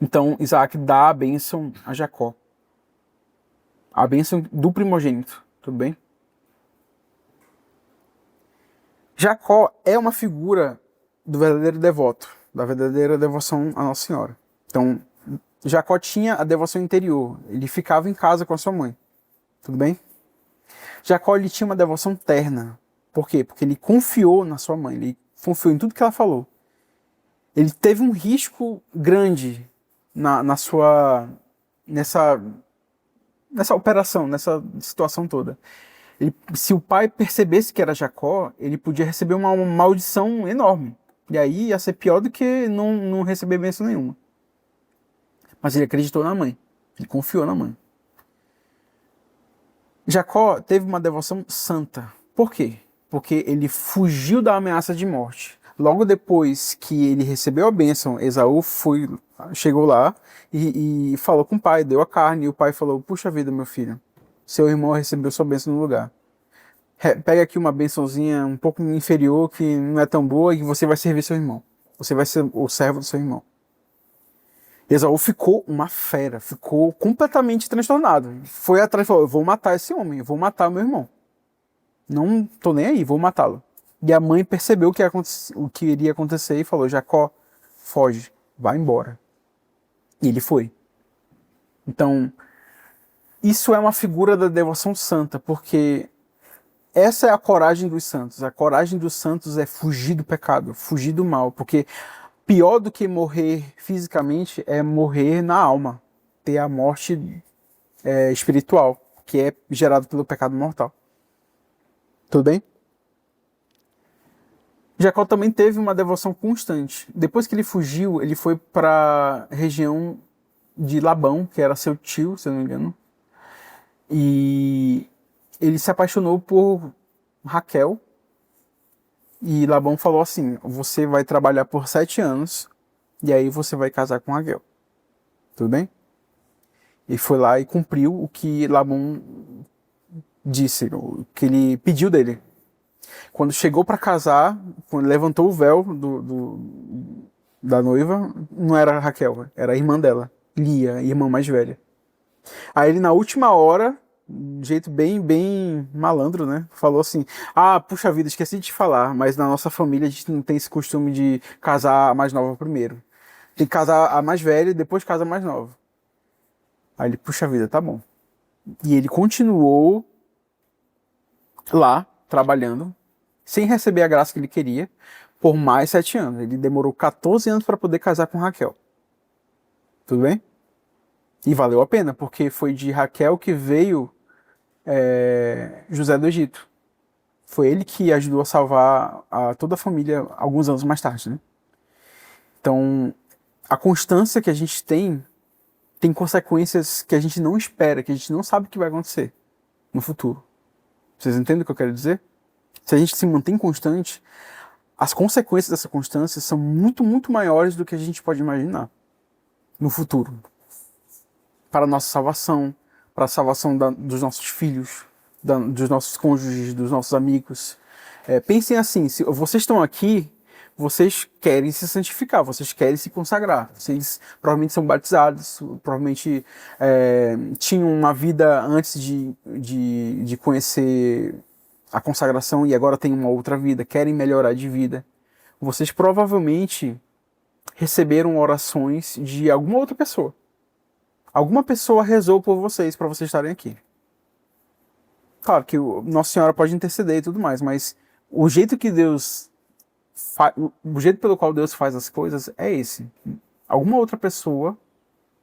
Então, Isaac dá a bênção a Jacó. A bênção do primogênito. Tudo bem? Jacó é uma figura do verdadeiro devoto, da verdadeira devoção a Nossa Senhora. Então, Jacó tinha a devoção interior. Ele ficava em casa com a sua mãe. Tudo bem? Jacó ele tinha uma devoção terna. Por quê? Porque ele confiou na sua mãe. Ele confiou em tudo que ela falou. Ele teve um risco grande nessa operação, nessa situação toda. Se o pai percebesse que era Jacó, ele podia receber uma maldição enorme. E aí ia ser pior do que não receber bênção nenhuma. Mas ele acreditou na mãe. Ele confiou na mãe. Jacó teve uma devoção santa. Por quê? Porque ele fugiu da ameaça de morte. Logo depois que ele recebeu a bênção, Esaú chegou lá e falou com o pai, deu a carne, e o pai falou: puxa vida, meu filho, seu irmão recebeu sua bênção no lugar. Pega aqui uma bênçãozinha um pouco inferior, que não é tão boa, e você vai servir seu irmão. Você vai ser o servo do seu irmão. Esaú ficou uma fera, ficou completamente transtornado. Foi atrás e falou: eu vou matar esse homem, eu vou matar meu irmão. Não tô nem aí, vou matá-lo. E a mãe percebeu o que iria acontecer e falou: Jacó, foge, vai embora. E ele foi. Então, isso é uma figura da devoção santa, porque essa é a coragem dos santos. A coragem dos santos é fugir do pecado, fugir do mal, porque pior do que morrer fisicamente é morrer na alma, ter a morte espiritual, que é gerada pelo pecado mortal. Tudo bem? Jacó também teve uma devoção constante. Depois que ele fugiu, ele foi para a região de Labão, que era seu tio, se eu não me engano. E ele se apaixonou por Raquel. E Labão falou assim: você vai trabalhar por 7 anos e aí você vai casar com Raquel. Tudo bem? E foi lá e cumpriu o que Labão disse, o que ele pediu dele. Quando chegou para casar, quando levantou o véu da noiva, não era Raquel, era a irmã dela, Lia, a irmã mais velha. Aí ele, na última hora, de jeito bem malandro, né? Falou assim: ah, puxa vida, esqueci de te falar, mas na nossa família a gente não tem esse costume de casar a mais nova primeiro. Tem que casar a mais velha e depois casa a mais nova. Aí ele, puxa vida, tá bom. E ele continuou lá, trabalhando, sem receber a graça que ele queria, por mais 7 anos. Ele demorou 14 anos para poder casar com Raquel. Tudo bem? E valeu a pena, porque foi de Raquel que veio José do Egito. Foi ele que ajudou a salvar toda a família alguns anos mais tarde, né? Então, a constância que a gente tem consequências que a gente não espera, que a gente não sabe o que vai acontecer no futuro. Vocês entendem o que eu quero dizer? Se a gente se mantém constante, as consequências dessa constância são muito maiores do que a gente pode imaginar no futuro. Para a nossa salvação, para a salvação dos nossos filhos, dos nossos cônjuges, dos nossos amigos. Pensem assim: se vocês estão aqui, vocês querem se santificar, vocês querem se consagrar. Vocês provavelmente são batizados, provavelmente tinham uma vida antes de conhecer a consagração e agora têm uma outra vida, querem melhorar de vida. Vocês provavelmente receberam orações de alguma outra pessoa. Alguma pessoa rezou por vocês para vocês estarem aqui. Claro que Nossa Senhora pode interceder e tudo mais, mas o jeito que o jeito pelo qual Deus faz as coisas é esse. Alguma outra pessoa,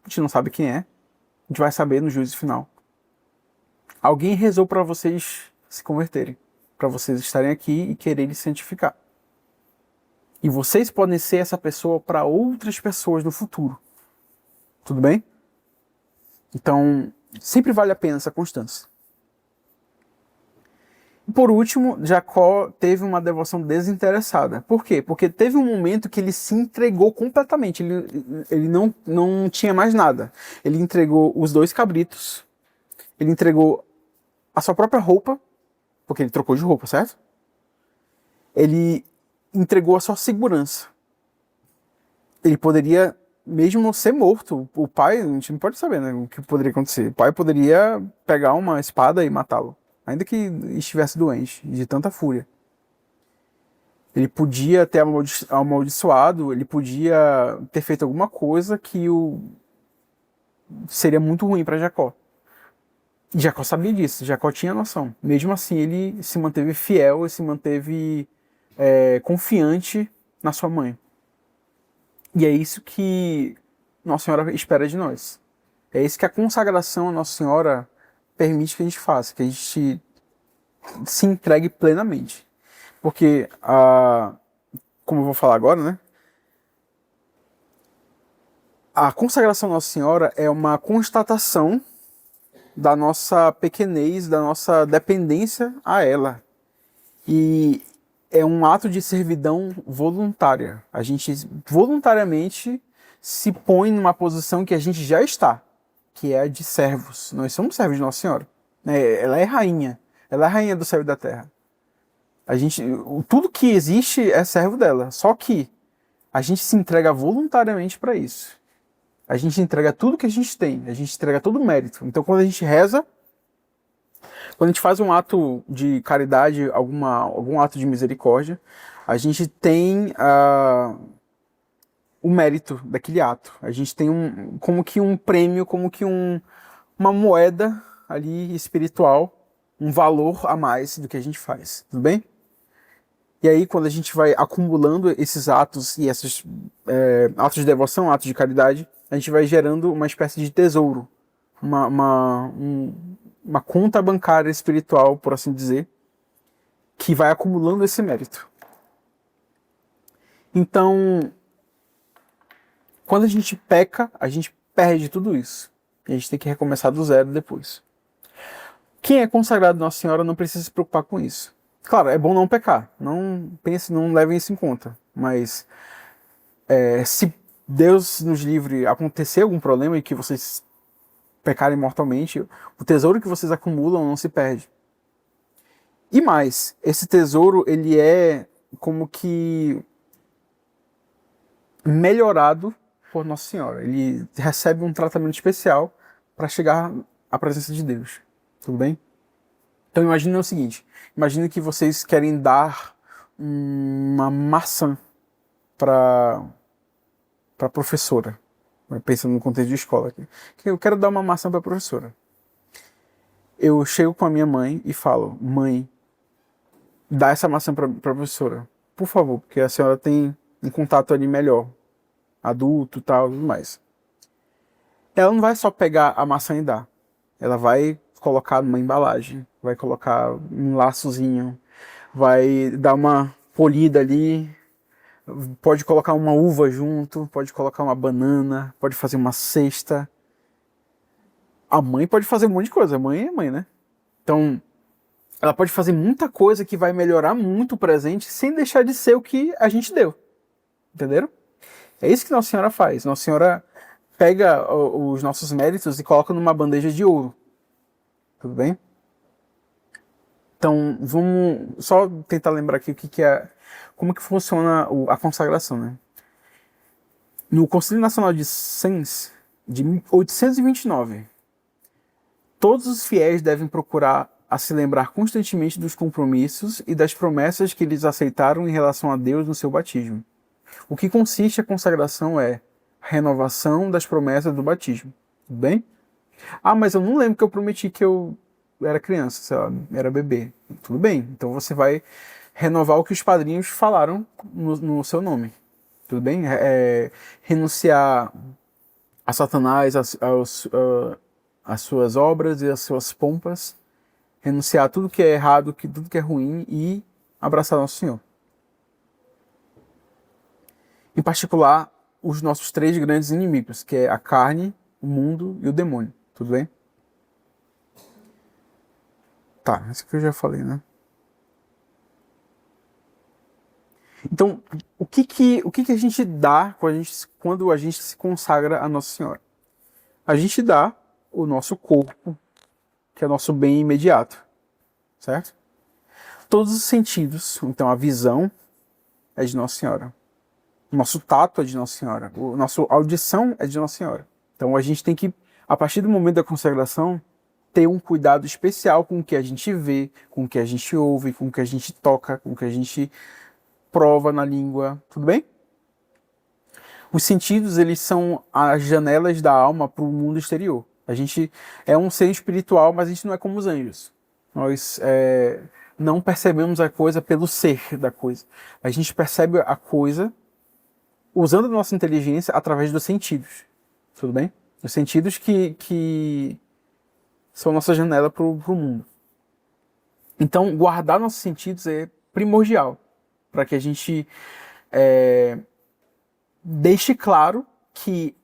a gente não sabe quem é, a gente vai saber no juízo final. Alguém rezou para vocês se converterem, para vocês estarem aqui e quererem se santificar. E vocês podem ser essa pessoa para outras pessoas no futuro. Tudo bem? Então, sempre vale a pena essa constância. E por último, Jacó teve uma devoção desinteressada. Por quê? Porque teve um momento que ele se entregou completamente. Ele não tinha mais nada. Ele entregou os 2 cabritos. Ele entregou a sua própria roupa, porque ele trocou de roupa, certo? Ele entregou a sua segurança. Ele poderia mesmo ser morto. O pai, a gente não pode saber, né, o que poderia acontecer. O pai poderia pegar uma espada e matá-lo, ainda que estivesse doente, de tanta fúria. Ele podia ter amaldiçoado, ele podia ter feito alguma coisa que seria muito ruim para Jacó. Jacó sabia disso, Jacó tinha noção. Mesmo assim, ele se manteve fiel e se manteve confiante na sua mãe. E é isso que Nossa Senhora espera de nós. É isso que a consagração a Nossa Senhora permite que a gente faça, que a gente se entregue plenamente. Porque, como eu vou falar agora, né? A consagração a Nossa Senhora é uma constatação da nossa pequenez, da nossa dependência a ela. E é um ato de servidão voluntária. A gente voluntariamente se põe numa posição que a gente já está, que é a de servos. Nós somos servos de Nossa Senhora. Ela é rainha. Ela é rainha do céu e da terra. Tudo que existe é servo dela. Só que a gente se entrega voluntariamente para isso. A gente entrega tudo que a gente tem. A gente entrega todo o mérito. Então, quando a gente reza, quando a gente faz um ato de caridade, algum ato de misericórdia, a gente tem o mérito daquele ato. A gente tem como que um prêmio, como que uma moeda ali espiritual, um valor a mais do que a gente faz. Tudo bem? E aí, quando a gente vai acumulando esses atos e esses atos de devoção, atos de caridade, a gente vai gerando uma espécie de tesouro, uma conta bancária espiritual, por assim dizer, que vai acumulando esse mérito. Então, quando a gente peca, a gente perde tudo isso. E a gente tem que recomeçar do zero depois. Quem é consagrado Nossa Senhora não precisa se preocupar com isso. Claro, é bom não pecar. Não pense, não levem isso em conta. Mas se Deus nos livre acontecer algum problema e que vocês pecarem mortalmente, o tesouro que vocês acumulam não se perde. E mais, esse tesouro ele é como que melhorado por Nossa Senhora. Ele recebe um tratamento especial para chegar à presença de Deus. Tudo bem? Então imagine o seguinte, imagine que vocês querem dar uma maçã para professora, pensando no contexto de escola aqui. Eu quero dar uma maçã para professora. Eu chego com a minha mãe e falo, mãe, dá essa maçã para professora, por favor, porque a senhora tem um contato ali melhor, adulto, tal, tudo mais. Ela não vai só pegar a maçã e dar, ela vai colocar numa embalagem, vai colocar um laçozinho, vai dar uma polida ali, pode colocar uma uva junto, pode colocar uma banana, pode fazer uma cesta. A mãe pode fazer um monte de coisa, a mãe é mãe, né? Então, ela pode fazer muita coisa que vai melhorar muito o presente sem deixar de ser o que a gente deu. Entenderam? É isso que Nossa Senhora faz. Nossa Senhora pega os nossos méritos e coloca numa bandeja de ouro. Tudo bem? Então, vamos só tentar lembrar aqui como que funciona a consagração, né? No Concílio Nacional de Sens, de 829, todos os fiéis devem procurar a se lembrar constantemente dos compromissos e das promessas que eles aceitaram em relação a Deus no seu batismo. O que consiste a consagração é renovação das promessas do batismo. Tudo bem? Ah, mas eu não lembro que eu prometi que eu era criança, sei lá, era bebê. Tudo bem, então você vai renovar o que os padrinhos falaram no seu nome. Tudo bem? Renunciar a Satanás, as suas obras e as suas pompas, renunciar a tudo que é errado, tudo que é ruim e abraçar Nosso Senhor. Em particular, os nossos três grandes inimigos, que é a carne, o mundo e o demônio. Tudo bem? Tá, isso que eu já falei, né? Então, o que a gente dá quando a gente se consagra a Nossa Senhora? A gente dá o nosso corpo, que é nosso bem imediato, certo? Todos os sentidos, então a visão é de Nossa Senhora, o nosso tato é de Nossa Senhora, a nossa audição é de Nossa Senhora. Então a gente tem que, a partir do momento da consagração, ter um cuidado especial com o que a gente vê, com o que a gente ouve, com o que a gente toca, com o que a gente prova na língua, tudo bem? Os sentidos, eles são as janelas da alma para o mundo exterior. A gente é um ser espiritual, mas a gente não é como os anjos. Nós não percebemos a coisa pelo ser da coisa. A gente percebe a coisa usando a nossa inteligência através dos sentidos. Tudo bem? Os sentidos que são nossa janela para o mundo. Então, guardar nossos sentidos é primordial para que a gente deixe claro que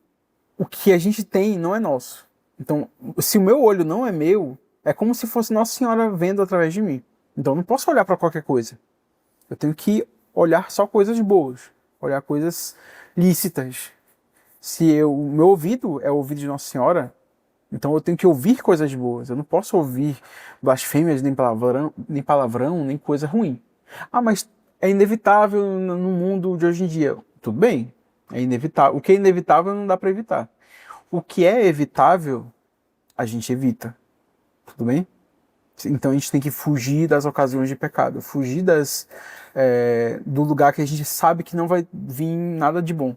o que a gente tem não é nosso. Então, se o meu olho não é meu, é como se fosse Nossa Senhora vendo através de mim. Então, eu não posso olhar para qualquer coisa. Eu tenho que olhar só coisas boas, olhar coisas lícitas. Se o meu ouvido é o ouvido de Nossa Senhora, então eu tenho que ouvir coisas boas. Eu não posso ouvir blasfêmias, nem coisa ruim. Ah, mas é inevitável no mundo de hoje em dia. Tudo bem, é inevitável. O que é inevitável não dá para evitar. O que é evitável, a gente evita. Tudo bem? Então a gente tem que fugir das ocasiões de pecado, fugir do lugar que a gente sabe que não vai vir nada de bom.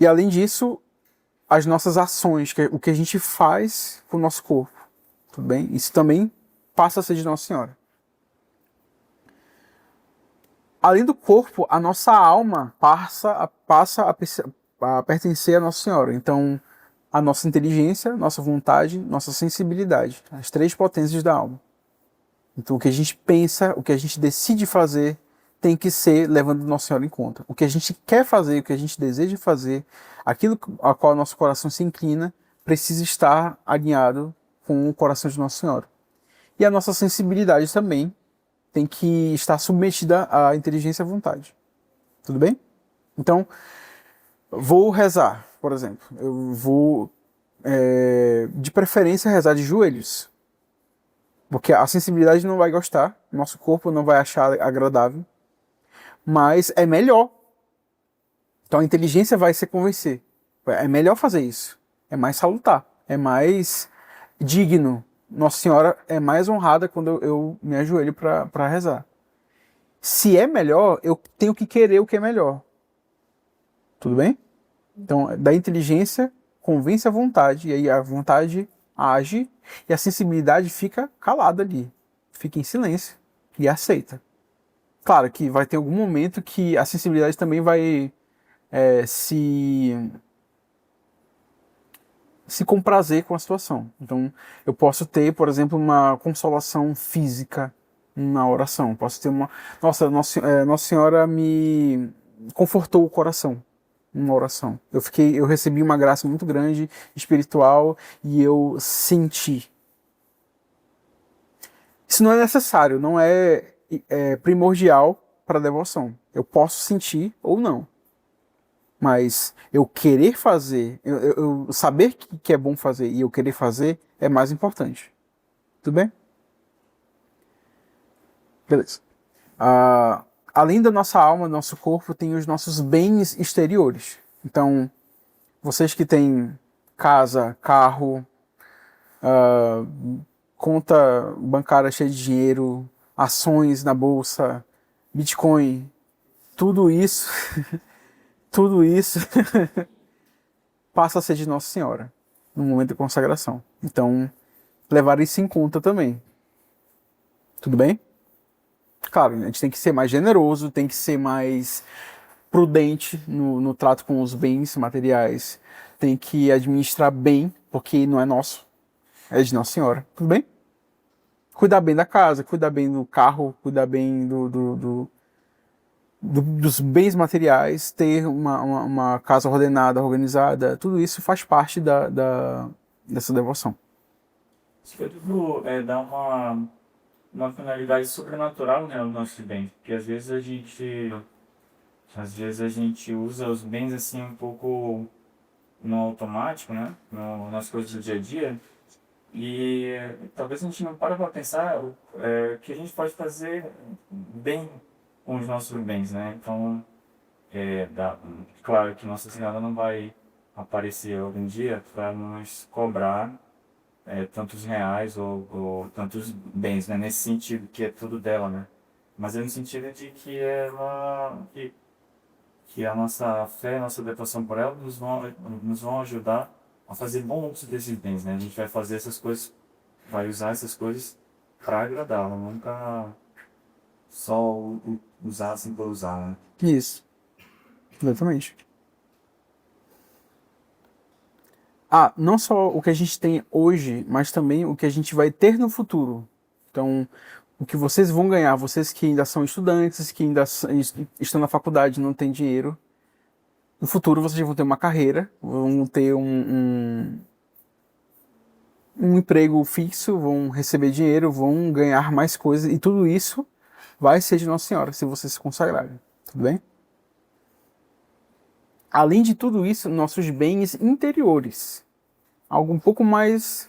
E além disso, as nossas ações, o que a gente faz com o nosso corpo. Tudo bem? Isso também passa a ser de Nossa Senhora. Além do corpo, a nossa alma passa a pertencer a Nossa Senhora. Então, a nossa inteligência, nossa vontade, nossa sensibilidade, as três potências da alma. Então, o que a gente pensa, o que a gente decide fazer, tem que ser levando Nossa Senhora em conta. O que a gente quer fazer, o que a gente deseja fazer, aquilo a qual nosso coração se inclina, precisa estar alinhado com o coração de Nossa Senhora. E a nossa sensibilidade também tem que estar submetida à inteligência e à vontade. Tudo bem? Então, vou rezar, por exemplo. Eu vou, de preferência, rezar de joelhos. Porque a sensibilidade não vai gostar, nosso corpo não vai achar agradável, mas é melhor. Então a inteligência vai se convencer. É melhor fazer isso. É mais salutar. É mais digno. Nossa Senhora é mais honrada quando eu me ajoelho para rezar. Se é melhor, eu tenho que querer o que é melhor. Tudo bem? Então, da inteligência convence a vontade, e aí a vontade age e a sensibilidade fica calada ali. Fica em silêncio e aceita. Claro que vai ter algum momento que a sensibilidade também vai se comprazer com a situação. Então, eu posso ter, por exemplo, uma consolação física na oração. Posso ter Nossa Senhora me confortou o coração numa oração. Eu recebi uma graça muito grande, espiritual, e eu senti. Isso não é necessário, não é primordial para a devoção. Eu posso sentir ou não. Mas eu querer fazer, eu saber que é bom fazer e eu querer fazer é mais importante. Tudo bem? Beleza. Além da nossa alma, do nosso corpo, tem os nossos bens exteriores. Então, vocês que têm casa, carro, conta bancária cheia de dinheiro, ações na bolsa, Bitcoin, tudo isso, tudo isso passa a ser de Nossa Senhora no momento de consagração. Então, levar isso em conta também. Tudo bem? Claro, a gente tem que ser mais generoso, tem que ser mais prudente no trato com os bens materiais, tem que administrar bem, porque não é nosso, é de Nossa Senhora. Tudo bem? Cuidar bem da casa, cuidar bem do carro, cuidar bem dos bens materiais, ter uma casa ordenada, organizada, tudo isso faz parte dessa devoção. Acho que é tudo dá uma finalidade sobrenatural, né, aos nossos bens. Porque às vezes a gente usa os bens assim um pouco no automático, né, nas coisas do dia a dia. E talvez a gente não para pensar que a gente pode fazer bem com os nossos bens, né? Então, claro que Nossa Senhora não vai aparecer algum dia para nos cobrar tantos reais ou tantos bens, né? Nesse sentido que é tudo dela, né? Mas é no sentido de que a nossa fé, a nossa devoção por ela nos vão ajudar a fazer bom uso desses bens, né? A gente vai fazer essas coisas, vai usar essas coisas para agradá-la, nunca só usar assim por usar, né? Isso, exatamente. Ah, não só o que a gente tem hoje, mas também o que a gente vai ter no futuro. Então, o que vocês vão ganhar, vocês que ainda são estudantes, que ainda estão na faculdade e não têm dinheiro, no futuro vocês vão ter uma carreira, vão ter um emprego fixo, vão receber dinheiro, vão ganhar mais coisas, e tudo isso vai ser de Nossa Senhora, se vocês se consagrarem. Tudo bem? Além de tudo isso, nossos bens interiores, algo um pouco mais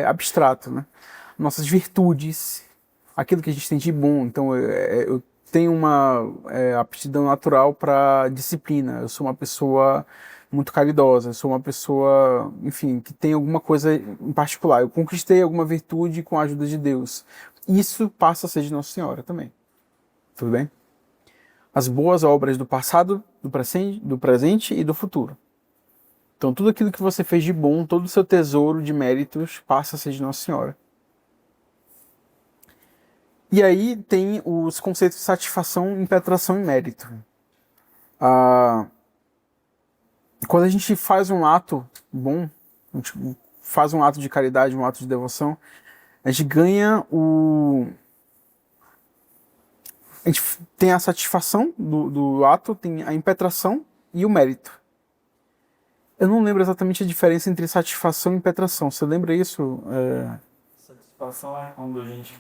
abstrato, né? Nossas virtudes, aquilo que a gente tem de bom. Então, eu tenho uma aptidão natural para disciplina. Eu sou uma pessoa muito caridosa, eu sou uma pessoa, enfim, que tem alguma coisa em particular. Eu conquistei alguma virtude com a ajuda de Deus. Isso passa a ser de Nossa Senhora também. Tudo bem? As boas obras do passado, do presente e do futuro. Então, tudo aquilo que você fez de bom, todo o seu tesouro de méritos passa a ser de Nossa Senhora. E aí tem os conceitos de satisfação, impetração e mérito. Quando a gente faz um ato bom, a gente faz um ato de caridade, um ato de devoção, a gente ganha a gente tem a satisfação do ato, tem a impetração e o mérito. Eu não lembro exatamente a diferença entre satisfação e impetração. Você lembra isso? Satisfação é quando a gente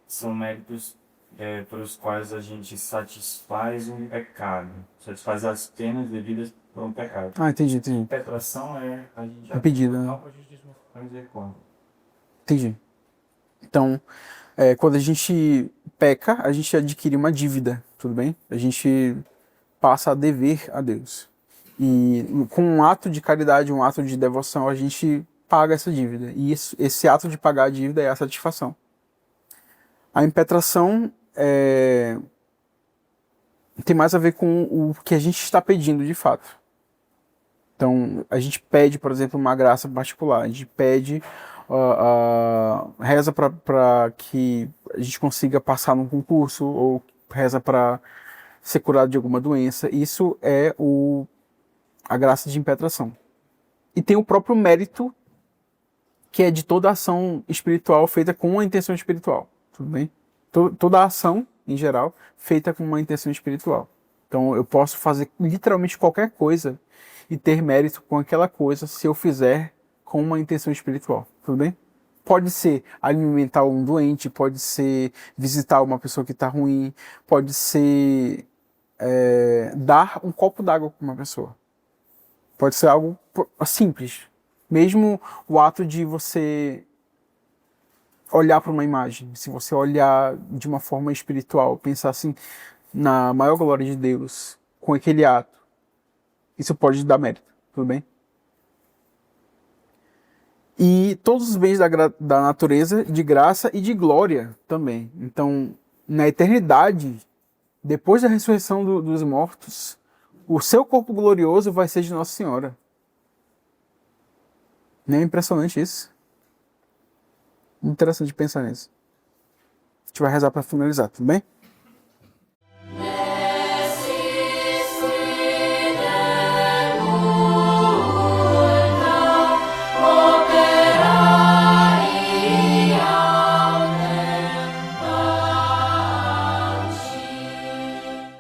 são méritos pelos quais a gente satisfaz um pecado, satisfaz as penas devidas por um pecado. Ah, entendi. Petração é a gente É pedido, né? não para justiça, para misericórdia. Entendi. Então, quando a gente peca, a gente adquire uma dívida, tudo bem? A gente passa a dever a Deus. E com um ato de caridade, um ato de devoção, a gente paga essa dívida. E esse ato de pagar a dívida é a satisfação. A impetração tem mais a ver com o que a gente está pedindo de fato. Então, a gente pede, por exemplo, uma graça particular. A gente pede, reza para que a gente consiga passar num concurso, ou reza para ser curado de alguma doença. Isso é a graça de impetração. E tem o próprio mérito, que é de toda ação espiritual feita com uma intenção espiritual. Tudo bem? Toda ação, em geral, feita com uma intenção espiritual. Então, eu posso fazer literalmente qualquer coisa e ter mérito com aquela coisa se eu fizer com uma intenção espiritual. Tudo bem? Pode ser alimentar um doente, pode ser visitar uma pessoa que está ruim, pode ser dar um copo d'água para uma pessoa. Pode ser algo simples. Mesmo o ato de você olhar para uma imagem, se você olhar de uma forma espiritual, pensar assim na maior glória de Deus com aquele ato, isso pode dar mérito, tudo bem? E todos os bens da natureza, de graça e de glória também. Então, na eternidade, depois da ressurreição dos mortos, o seu corpo glorioso vai ser de Nossa Senhora. Não é impressionante isso? Interessante pensar nisso. A gente vai rezar para finalizar, tudo bem?